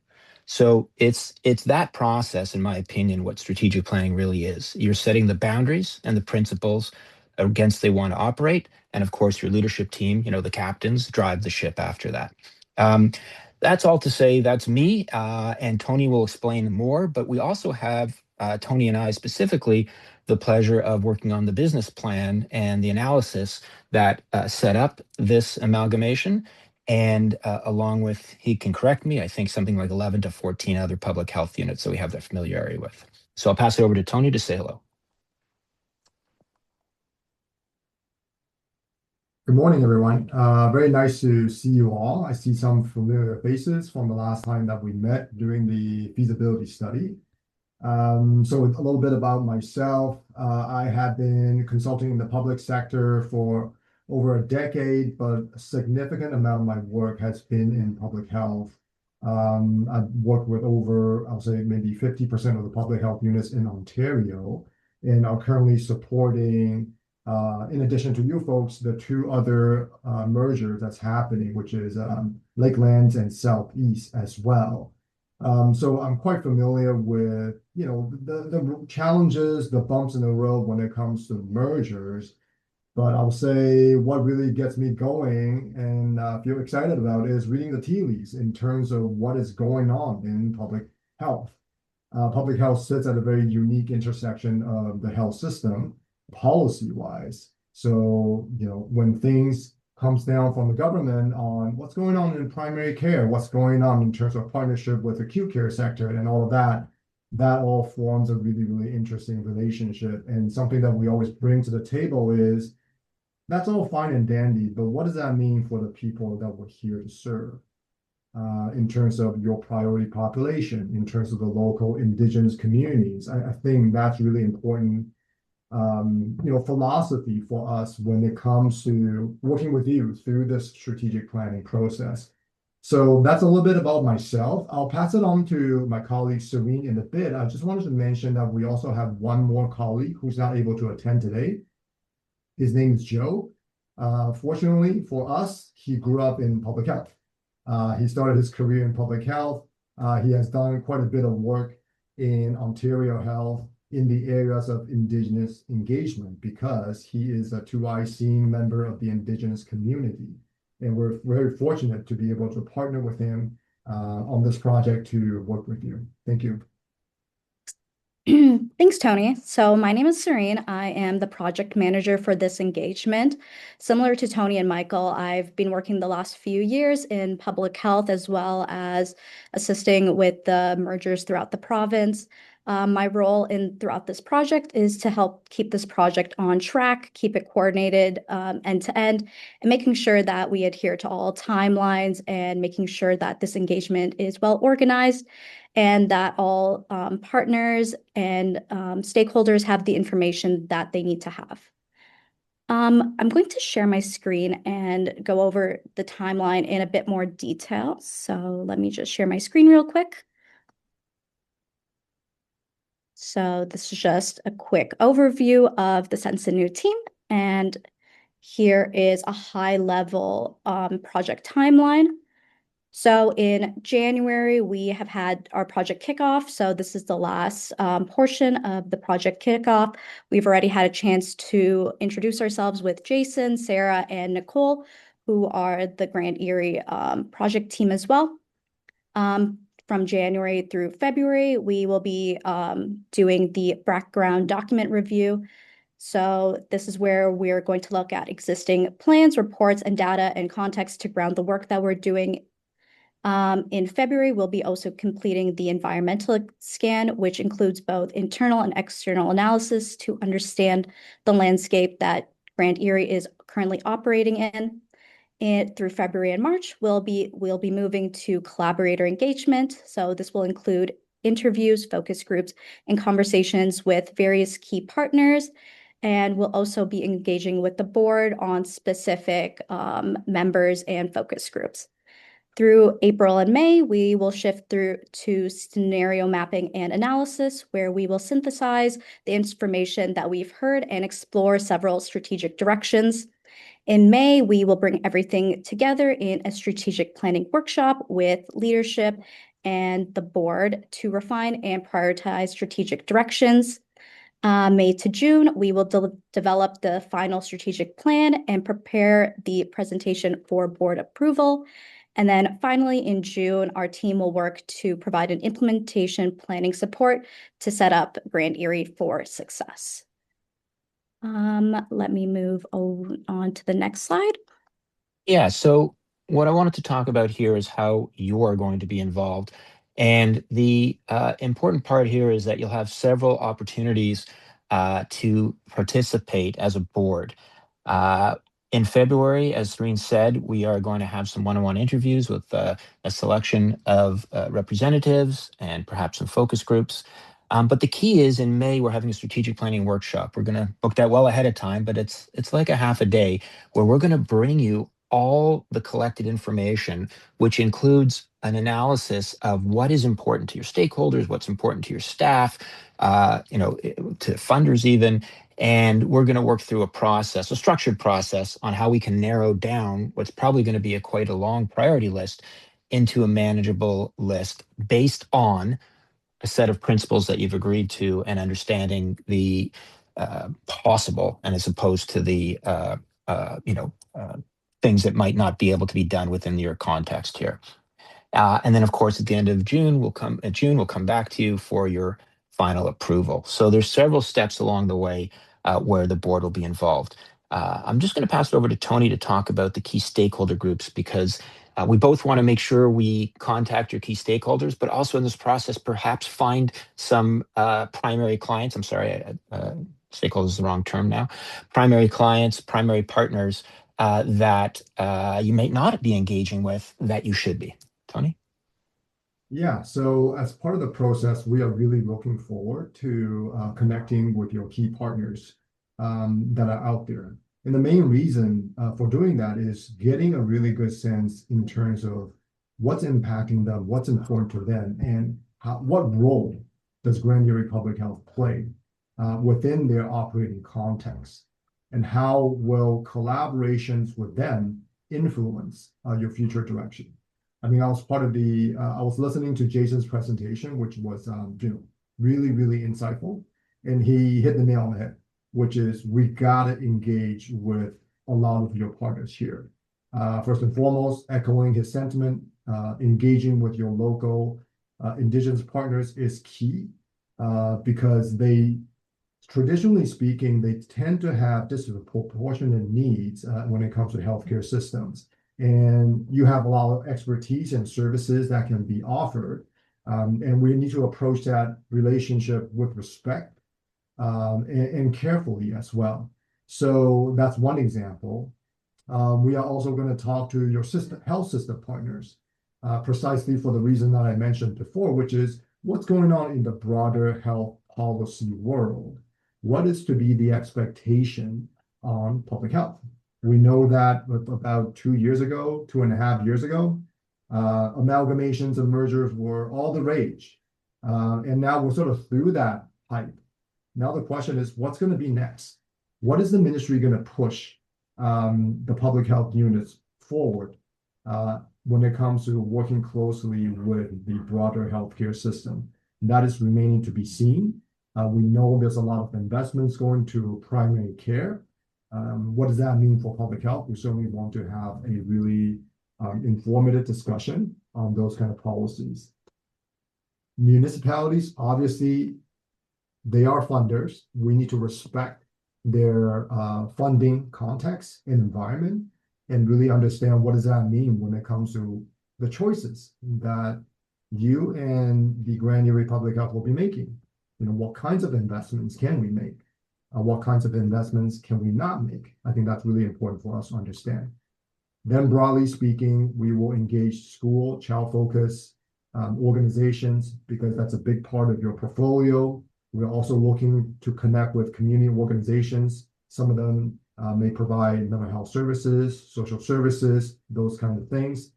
So it's that process, in my opinion, what strategic planning really is. You're setting the boundaries and the principles against they want to operate, and of course your leadership team, the captains, drive the ship after that. That's all to say. That's me, and Tony will explain more. But we also have Tony and I specifically the pleasure of working on the business plan and the analysis that set up this amalgamation. And along with, he can correct me, I think something like 11 to 14 other public health units that we have that familiarity with. So I'll pass it over to Tony to say hello. Good morning, everyone. Very nice to see you all. I see some familiar faces from the last time that we met during the feasibility study. So a little bit about myself. I have been consulting in the public sector for over a decade, but a significant amount of my work has been in public health. I've worked with over, I'll say maybe 50% of the public health units in Ontario, and are currently supporting, in addition to you folks, the two other mergers that's happening, which is Lakelands and Southeast as well. So I'm quite familiar with, the challenges, the bumps in the road when it comes to mergers. But I'll say what really gets me going and feel excited about is reading the tea leaves in terms of what is going on in public health. Public health sits at a very unique intersection of the health system, policy-wise. So, when things comes down from the government on what's going on in primary care, what's going on in terms of partnership with the acute care sector and all of that, that all forms a really, really interesting relationship. And something that we always bring to the table is that's all fine and dandy, but what does that mean for the people that we're here to serve? In terms of your priority population, in terms of the local indigenous communities. I think that's really important, philosophy for us when it comes to working with you through this strategic planning process. So that's a little bit about myself. I'll pass it on to my colleague Serene in a bit. I just wanted to mention that we also have one more colleague who's not able to attend today. His name is Joe. Fortunately for us, he grew up in public health. He started his career in public health. He has done quite a bit of work in Ontario Health in the areas of Indigenous engagement because he is a 2I seen member of the Indigenous community. And we're very fortunate to be able to partner with him on this project to work with you. Thank you. Thanks, Tony. So my name is Serene. I am the project manager for this engagement. Similar to Tony and Michael, I've been working the last few years in public health as well as assisting with the mergers throughout the province. My role throughout this project is to help keep this project on track, keep it coordinated end to end, and making sure that we adhere to all timelines and making sure that this engagement is well organized and that all partners and stakeholders have the information that they need to have. I'm going to share my screen and go over the timeline in a bit more detail. So let me just share my screen real quick. So this is just a quick overview of the Sense and New team. And here is a high-level project timeline. So in January, we have had our project kickoff. So this is the last portion of the project kickoff. We've already had a chance to introduce ourselves with Jason, Sarah, and Nicole, who are the Grand Erie project team as well. From January through February, we will be doing the background document review. So this is where we're going to look at existing plans, reports, and data and context to ground the work that we're doing. In February, we'll be also completing the environmental scan, which includes both internal and external analysis to understand the landscape that Grand Erie is currently operating in. And through February and March, we'll be moving to collaborator engagement. So this will include interviews, focus groups, and conversations with various key partners. And we'll also be engaging with the board on specific members and focus groups. Through April and May, we will shift through to scenario mapping and analysis, where we will synthesize the information that we've heard and explore several strategic directions. In May, we will bring everything together in a strategic planning workshop with leadership and the board to refine and prioritize strategic directions. May to June, we will develop the final strategic plan and prepare the presentation for board approval. And then finally, in June, our team will work to provide an implementation planning support to set up Grand Erie for success. Let me move on to the next slide. Yeah, so what I wanted to talk about here is how you are going to be involved. And the important part here is that you'll have several opportunities to participate as a board. In February, as Serene said, we are going to have some one-on-one interviews with a selection of representatives and perhaps some focus groups. But the key is in May, we're having a strategic planning workshop. We're going to book that well ahead of time, but it's like a half a day where we're going to bring you all the collected information, which includes an analysis of what is important to your stakeholders, what's important to your staff, to funders even. And we're going to work through a structured process on how we can narrow down what's probably going to be quite a long priority list into a manageable list based on a set of principles that you've agreed to and understanding the possible, and as opposed to the things that might not be able to be done within your context here. And then, of course, at the end of June, we'll come back to you for your final approval. So there's several steps along the way where the board will be involved. I'm just going to pass it over to Tony to talk about the key stakeholder groups, because we both want to make sure we contact your key stakeholders, but also in this process, perhaps find some primary clients. I'm sorry, stakeholders is the wrong term now. Primary clients, primary partners that you may not be engaging with that you should be. Tony? Yeah, so as part of the process, we are really looking forward to connecting with your key partners that are out there. And the main reason for doing that is getting a really good sense in terms of what's impacting them, what's important to them, and what role does Grand Erie Public Health play within their operating context, and how will collaborations with them influence your future direction. I mean, I was part of I was listening to Jason's presentation, which was, really, really insightful. And he hit the nail on the head, which is we got to engage with a lot of your partners here. First and foremost, echoing his sentiment, engaging with your local Indigenous partners is key because traditionally speaking, they tend to have disproportionate needs when it comes to healthcare systems. And you have a lot of expertise and services that can be offered. And we need to approach that relationship with respect and carefully as well. So that's one example. We are also going to talk to your health system partners precisely for the reason that I mentioned before, which is what's going on in the broader health policy world. What is to be the expectation on public health? We know that about 2 years ago, 2.5 years ago, amalgamations and mergers were all the rage. And now we're sort of through that hype. Now the question is, what's going to be next? What is the ministry going to push the public health units forward when it comes to working closely with the broader healthcare system. That is remaining to be seen. We know there's a lot of investments going to primary care. What does that mean for public health? We certainly want to have a really informative discussion on those kind of policies. Municipalities, obviously, they are funders. We need to respect their funding context and environment and really understand what does that mean when it comes to the choices that you and the Grand Erie Public Health will be making. What kinds of investments can we make? What kinds of investments can we not make? I think that's really important for us to understand. Then broadly speaking, we will engage school, child focus organizations because that's a big part of your portfolio. We're also looking to connect with community organizations. Some of them may provide mental health services, social services, those kinds of things.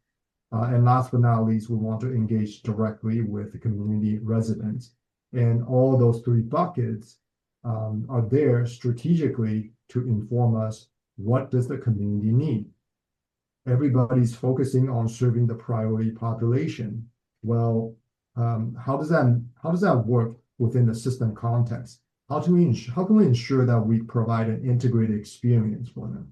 And last but not least, we want to engage directly with the community residents. And all those three buckets are there strategically to inform us, what does the community need? Everybody's focusing on serving the priority population. Well, how does that work within the system context? How can we ensure that we provide an integrated experience for them?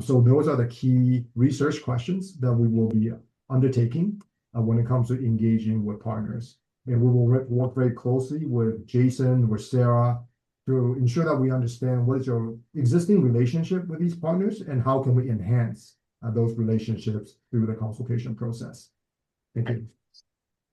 So those are the key research questions that we will be undertaking when it comes to engaging with partners. And we will work very closely with Jason, with Sarah, to ensure that we understand what is your existing relationship with these partners and how can we enhance those relationships through the consultation process. Thank you.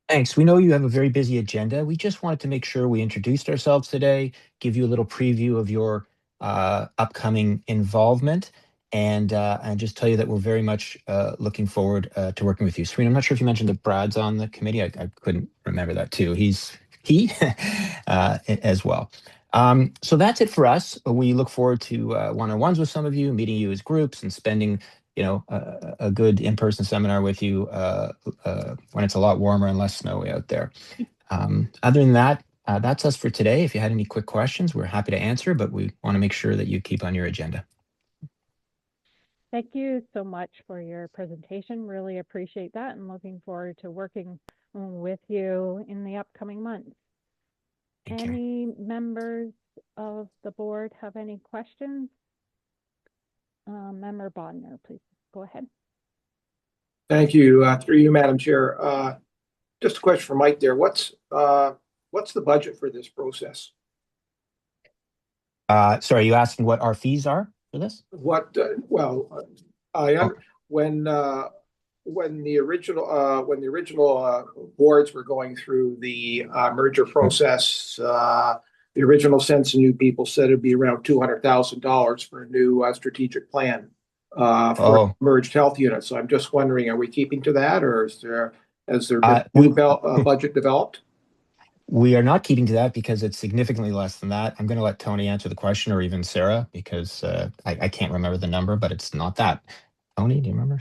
Thanks. We know you have a very busy agenda. We just wanted to make sure we introduced ourselves today, give you a little preview of your upcoming involvement, and just tell you that we're very much looking forward to working with you. Serena, I'm not sure if you mentioned that Brad's on the committee. I couldn't remember that too. He as well. So that's it for us. We look forward to one-on-ones with some of you, meeting you as groups, and spending a good in-person seminar with you when it's a lot warmer and less snowy out there. Other than that, that's us for today. If you had any quick questions, we're happy to answer, but we want to make sure that you keep on your agenda. Thank you so much for your presentation. Really appreciate that and looking forward to working with you in the upcoming months. Any members of the board have any questions? Member Bodner, please go ahead. Thank you. Through you, Madam Chair. Just a question for Mike there. What's the budget for this process? Sorry, are you asking what our fees are for this? When the original boards were going through the merger process, the original Sense and New people said it'd be around $200,000 for a new strategic plan for merged health units. So I'm just wondering, are we keeping to that, or has there been new budget developed? We are not keeping to that because it's significantly less than that. I'm going to let Tony answer the question, or even Sarah, because I can't remember the number, but it's not that. Tony, do you remember?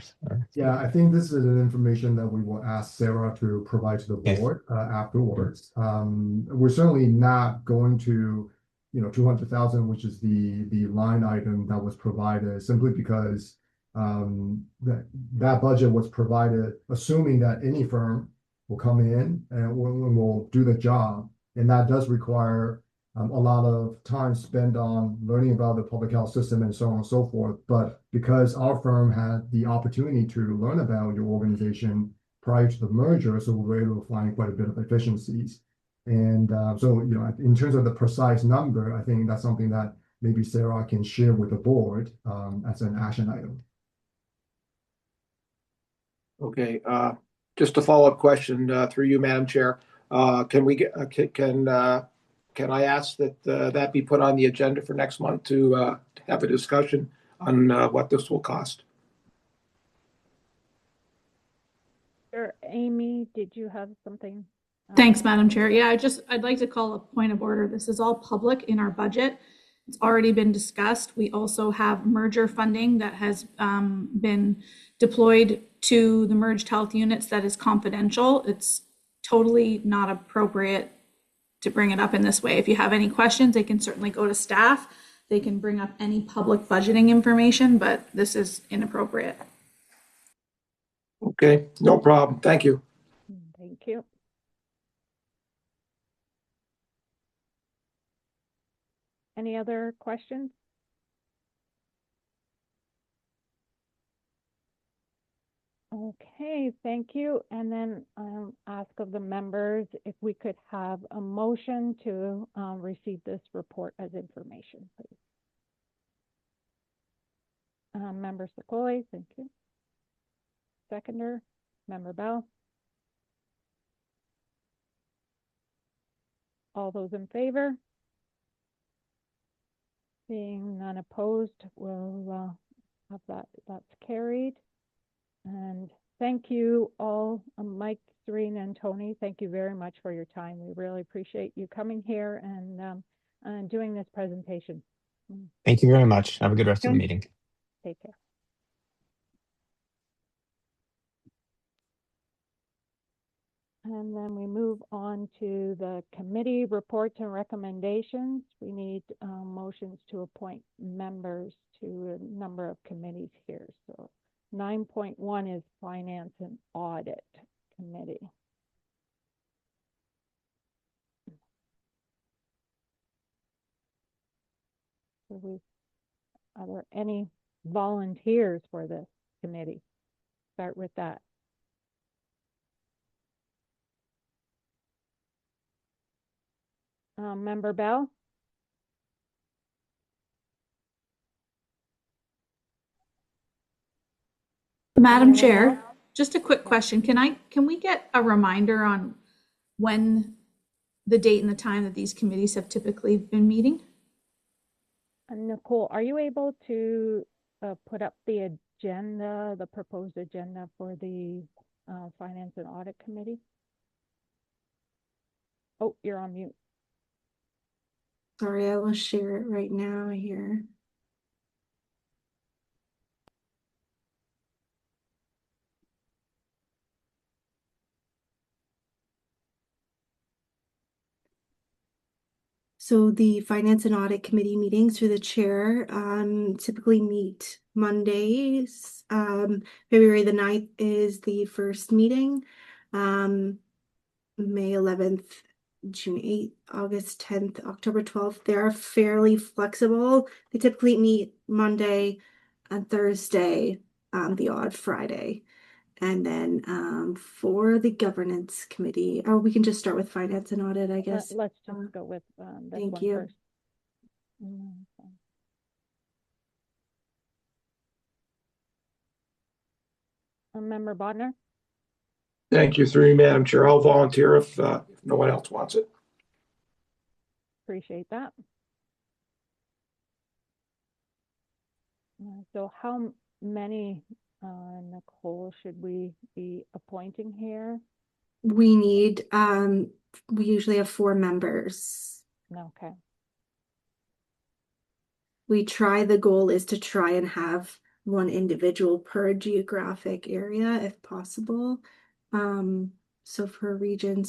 Yeah, I think this is an information that we will ask Sarah to provide to the board afterwards. We're certainly not going to, 200,000, which is the line item that was provided, simply because that budget was provided assuming that any firm will come in and will do the job, and that does require a lot of time spent on learning about the public health system and so on and so forth. But because our firm had the opportunity to learn about your organization prior to the merger, so we were able to find quite a bit of efficiencies. And so, in terms of the precise number, I think that's something that maybe Sarah can share with the board as an action item. Okay. Just a follow-up question through you, Madam Chair. Can I ask that that be put on the agenda for next month to have a discussion on what this will cost? Sure. Amy, did you have something? Thanks, Madam Chair. Yeah, I'd like to call a point of order. This is all public in our budget. It's already been discussed. We also have merger funding that has been deployed to the merged health units that is confidential. It's totally not appropriate to bring it up in this way. If you have any questions, they can certainly go to staff. they can bring up any public budgeting information, but this is inappropriate. Okay, no problem. Thank you. Thank you. Any other questions? Okay, thank you. And then ask of the members if we could have a motion to receive this report as information, please. Member Secoli, thank you. Seconder, Member Bell. All those in favor? Seeing none opposed, we'll have that's carried. And thank you all, Mike, Serene, and Tony. Thank you very much for your time. We really appreciate you coming here and doing this presentation. Thank you very much. Have a good rest of the meeting. Take care. And then we move on to the committee reports and recommendations. We need motions to appoint members to a number of committees here. So 9.1 is Finance and Audit Committee. So are there any volunteers for this committee? Start with that. Member Bell? Madam Chair, just a quick question. Can we get a reminder on when the date and the time that these committees have typically been meeting? Nicole, are you able to put up the agenda, the proposed agenda for the Finance and Audit Committee? Oh, you're on mute. Sorry, I will share it right now here. So the Finance and Audit Committee meetings through the chair typically meet Mondays. February the 9th is the first meeting. May 11th, June 8th, August 10th, October 12th. They are fairly flexible. They typically meet Monday and Thursday, the odd Friday. And then for the governance committee, or we can just start with finance and audit, I guess. Let's just go with this thank one you. first. Member Bodnar? Thank you, through you, Madam Chair. I'll volunteer if no one else wants it. Appreciate that. So how many, Nicole, should we be appointing here? We need, we usually have 4 members. Okay. The goal is to try and have 1 individual per geographic area if possible. So for a region,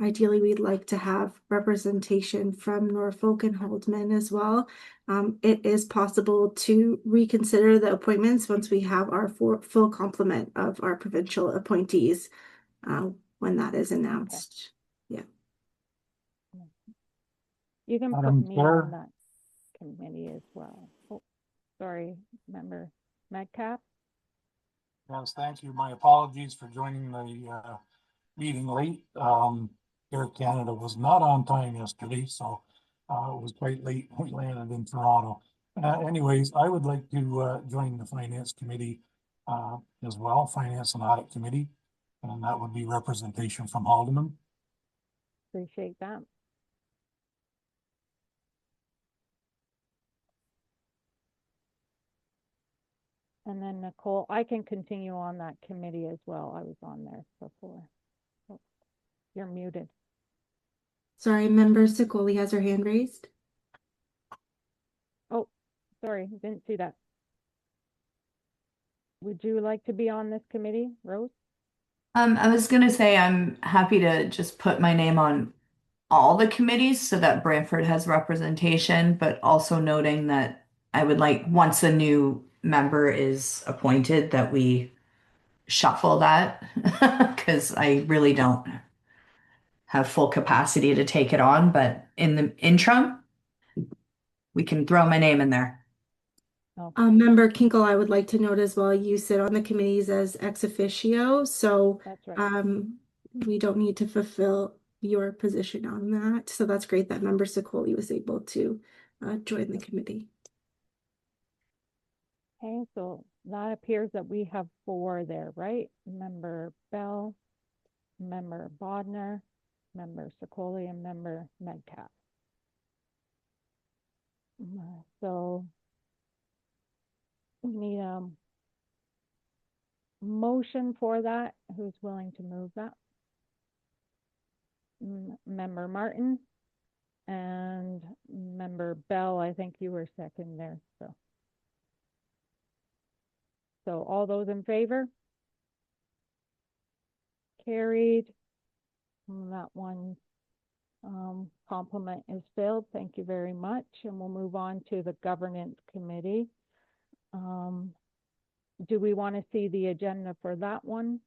ideally we'd like to have representation from Norfolk and Haldimand as well. It is possible to reconsider the appointments once we have our full complement of our provincial appointees when that is announced. Okay. Yeah. You can put me on that committee as well. Oh, sorry, Member Metcalf. Yes, thank you. My apologies for joining the meeting late. Air Canada was not on time yesterday, so it was quite late. We landed in Toronto. Anyways, I would like to join the Finance Committee as well, Finance and Audit Committee, and that would be representation from Haldimand. Appreciate that. And then Nicole, I can continue on that committee as well. I was on there before. Oh, you're muted. Sorry, Member Secoli has her hand raised. Oh, sorry, didn't see that. Would you like to be on this committee, Rose? I was gonna say I'm happy to just put my name on all the committees so that Brantford has representation, but also noting that I would like, once a new member is appointed, that we shuffle that because I really don't have full capacity to take it on. But in the interim, we can throw my name in there. Member Kinkle, I would like to note as well, you sit on the committees as ex officio, so That's right. we don't need to fulfill your position on that. So that's great that Member Sicoli was able to join the committee. Okay, so that appears that we have 4 there, right? Member Bell, Member Bodnar, Member Sicoli, and Member Metcalf. So we need a motion for that. Who's willing to move that? Member Martin and Member Bell, I think you were second there. So all those in favor? Carried. That one compliment is filled. Thank you very much. And we'll move on to the governance committee. Do we want to see the agenda for that one?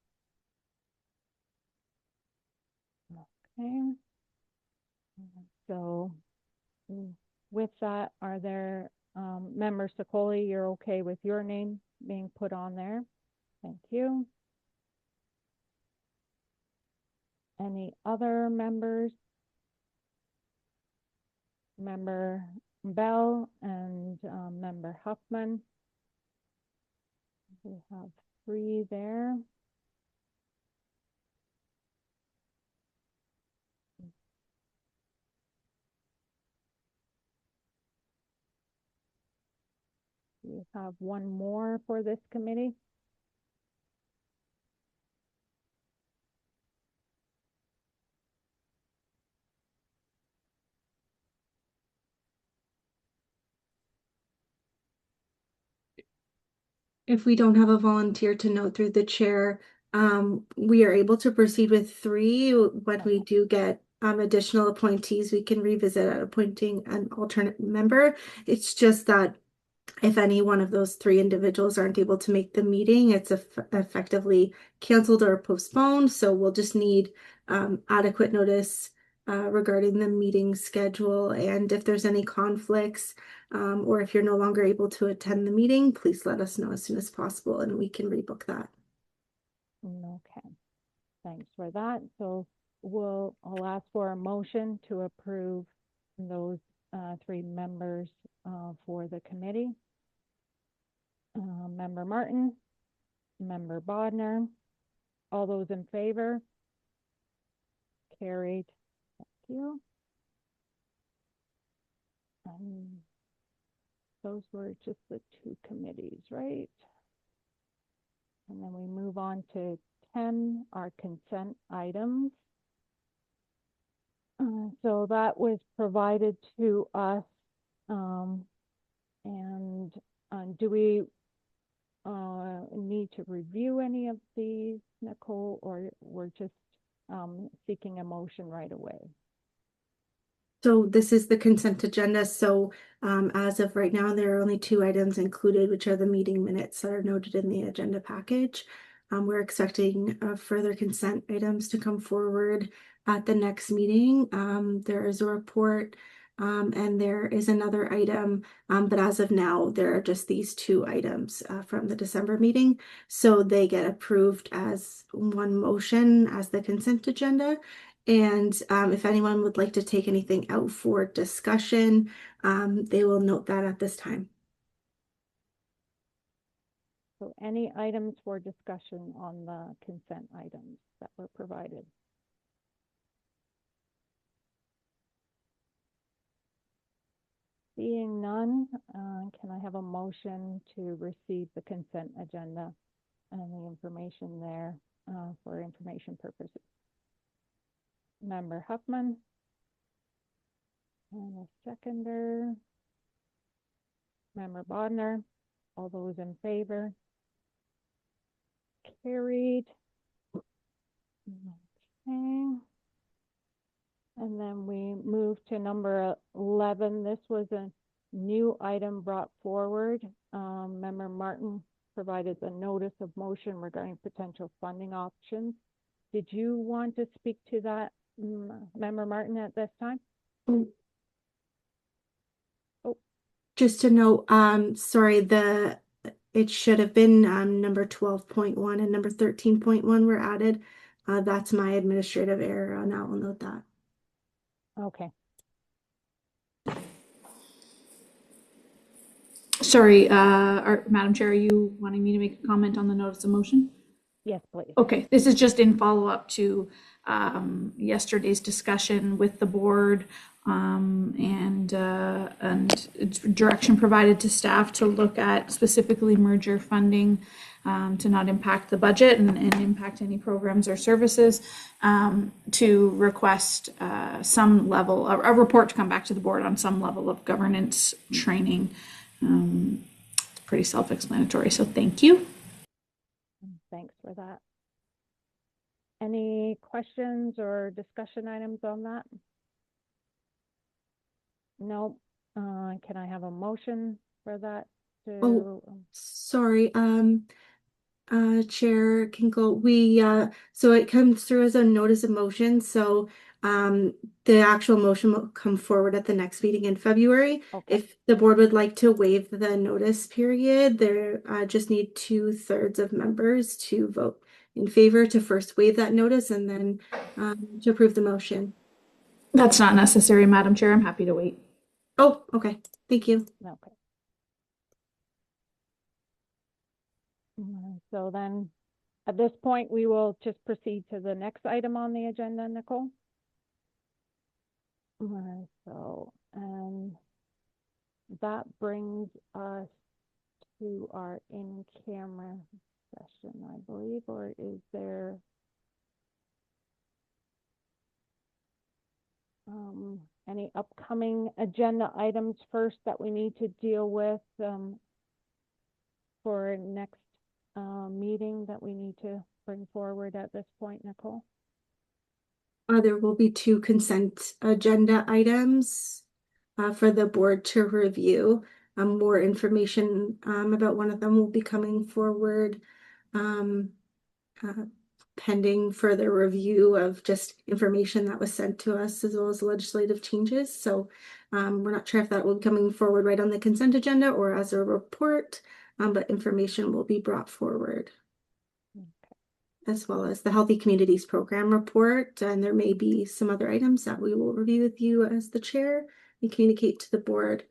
Okay. So with that, are there Member Sicoli, you're okay with your name being put on there? Thank you. Any other members? Member Bell and Member Huffman. We have 3 there. We have 1 more for this committee. If we don't have a volunteer to note through the chair, we are able to proceed with 3. When we do get additional appointees, we can revisit at appointing an alternate member. It's just that if any one of those 3 individuals aren't able to make the meeting, it's effectively canceled or postponed. So we'll just need adequate notice regarding the meeting schedule. And if there's any conflicts or if you're no longer able to attend the meeting, please let us know as soon as possible and we can rebook that. Okay, thanks for that. So I'll ask for a motion to approve those 3 members for the committee. Member Martin, Member Bodnar, all those in favor? Carried. Thank you. Those were just the 2 committees, right? And then we move on to 10, our consent items. So that was provided to us. And do we need to review any of these, Nicole, or we're just seeking a motion right away? So this is the consent agenda. So as of right now, there are only 2 items included, which are the meeting minutes that are noted in the agenda package. We're expecting further consent items to come forward at the next meeting. There is a report and there is another item, but as of now, there are just these 2 items from the December meeting. So they get approved as one motion as the consent agenda. And if anyone would like to take anything out for discussion, they will note that at this time. So any items for discussion on the consent items that were provided? Seeing none, can I have a motion to receive the consent agenda and the information there for information purposes? Member Huffman and a seconder. Member Bodnar, all those in favor? Carried. Okay. And then we move to number 11. This was a new item brought forward. Member Martin provided the notice of motion regarding potential funding options. Did you want to speak to that, Member Martin, at this time? Oh, just to note, sorry, it should have been number 12.1 and number 13.1 were added. That's my administrative error, and I will note that. okay. Sorry, Madam Chair, are you wanting me to make a comment on the notice of motion? Yes, please. Okay, this is just in follow-up to yesterday's discussion with the board and direction provided to staff to look at specifically merger funding to not impact the budget and impact any programs or services, to request some level, a report to come back to the board on some level of governance training. It's pretty self-explanatory, so thank you. Thanks for that. Any questions or discussion items on that? No. Can I have a motion for that? Oh, sorry, Chair Kinkle, so it comes through as a notice of motion, so the actual motion will come forward at the next meeting in February. Okay. If the board would like to waive the notice period, there just need 2/3 of members to vote in favor to first waive that notice and then to approve the motion. That's not necessary, Madam Chair. I'm happy to wait. Oh, okay. Thank you. Okay. So then at this point, we will just proceed to the next item on the agenda, Nicole. So that brings us to our in-camera session, I believe, or is there any upcoming agenda items first that we need to deal with for next meeting that we need to bring forward at this point, Nicole? There will be 2 consent agenda items for the board to review. More information about one of them will be coming forward pending further review of just information that was sent to us as well as legislative changes. So we're not sure if that will be coming forward right on the consent agenda or as a report, but information will be brought forward. As well as the Healthy Communities Program report, and there may be some other items that we will review with you as the chair and communicate to the board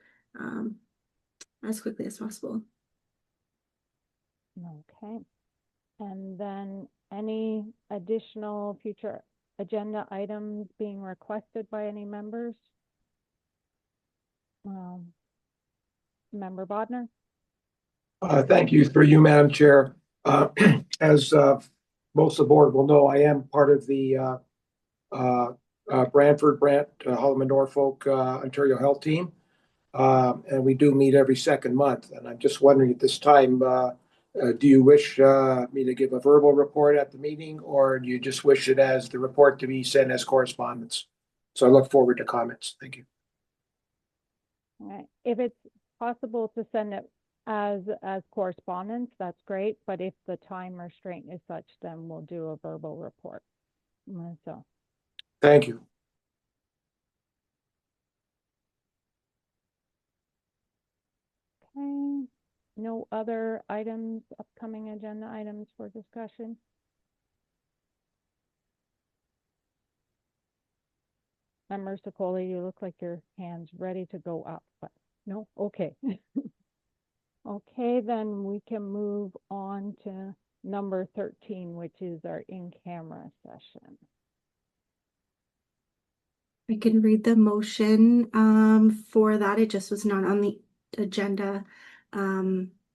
as quickly as possible. Okay. And then any additional future agenda items being requested by any members? Member Bodnar? Thank you for you, Madam Chair. As most of the board will know, I am part of the Brantford-Brant Haldimand-Norfolk Ontario Health Team, and we do meet every second month. And I'm just wondering at this time, do you wish me to give a verbal report at the meeting, or do you just wish it as the report to be sent as correspondence? So I look forward to comments. Thank you. All right. If it's possible to send it as correspondence, that's great. But if the time restraint is such, then we'll do a verbal report. So. Thank you. Okay. No other items, upcoming agenda items for discussion? Member Sokoli, you look like your hand's ready to go up, but no? Okay. Okay, then we can move on to number 13, which is our in-camera session. I can read the motion for that. It just was not on the agenda.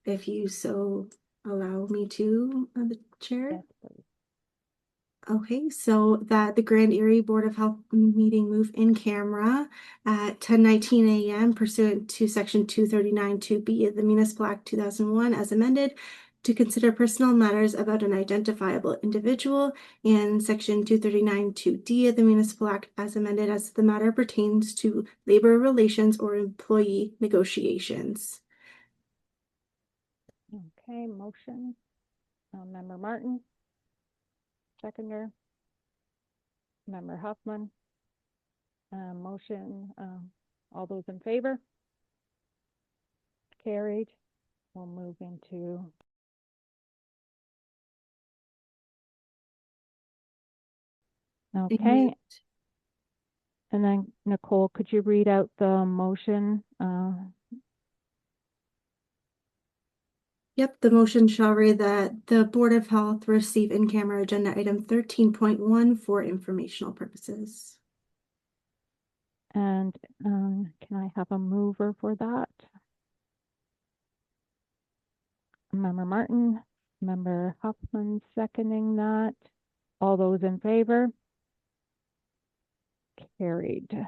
If you so allow me to, the chair. Yes, please. Okay, so that the Grand Erie Board of Health meeting move in camera at 10:19 a.m. pursuant to Section 239(2)B of the Municipal Act 2001 as amended to consider personal matters about an identifiable individual, and Section 239(2)D of the Municipal Act as amended as the matter pertains to labor relations or employee negotiations. Okay, motion. Member Martin. Seconder. Member Huffman. Motion. All those in favor? Carried. We'll move into okay. And then Nicole, could you read out the motion? Yep, the motion shall read that the Board of Health receive in-camera agenda item 13.1 for informational purposes. And can I have a mover for that? Member Martin, Member Huffman seconding that. All those in favor? Carried.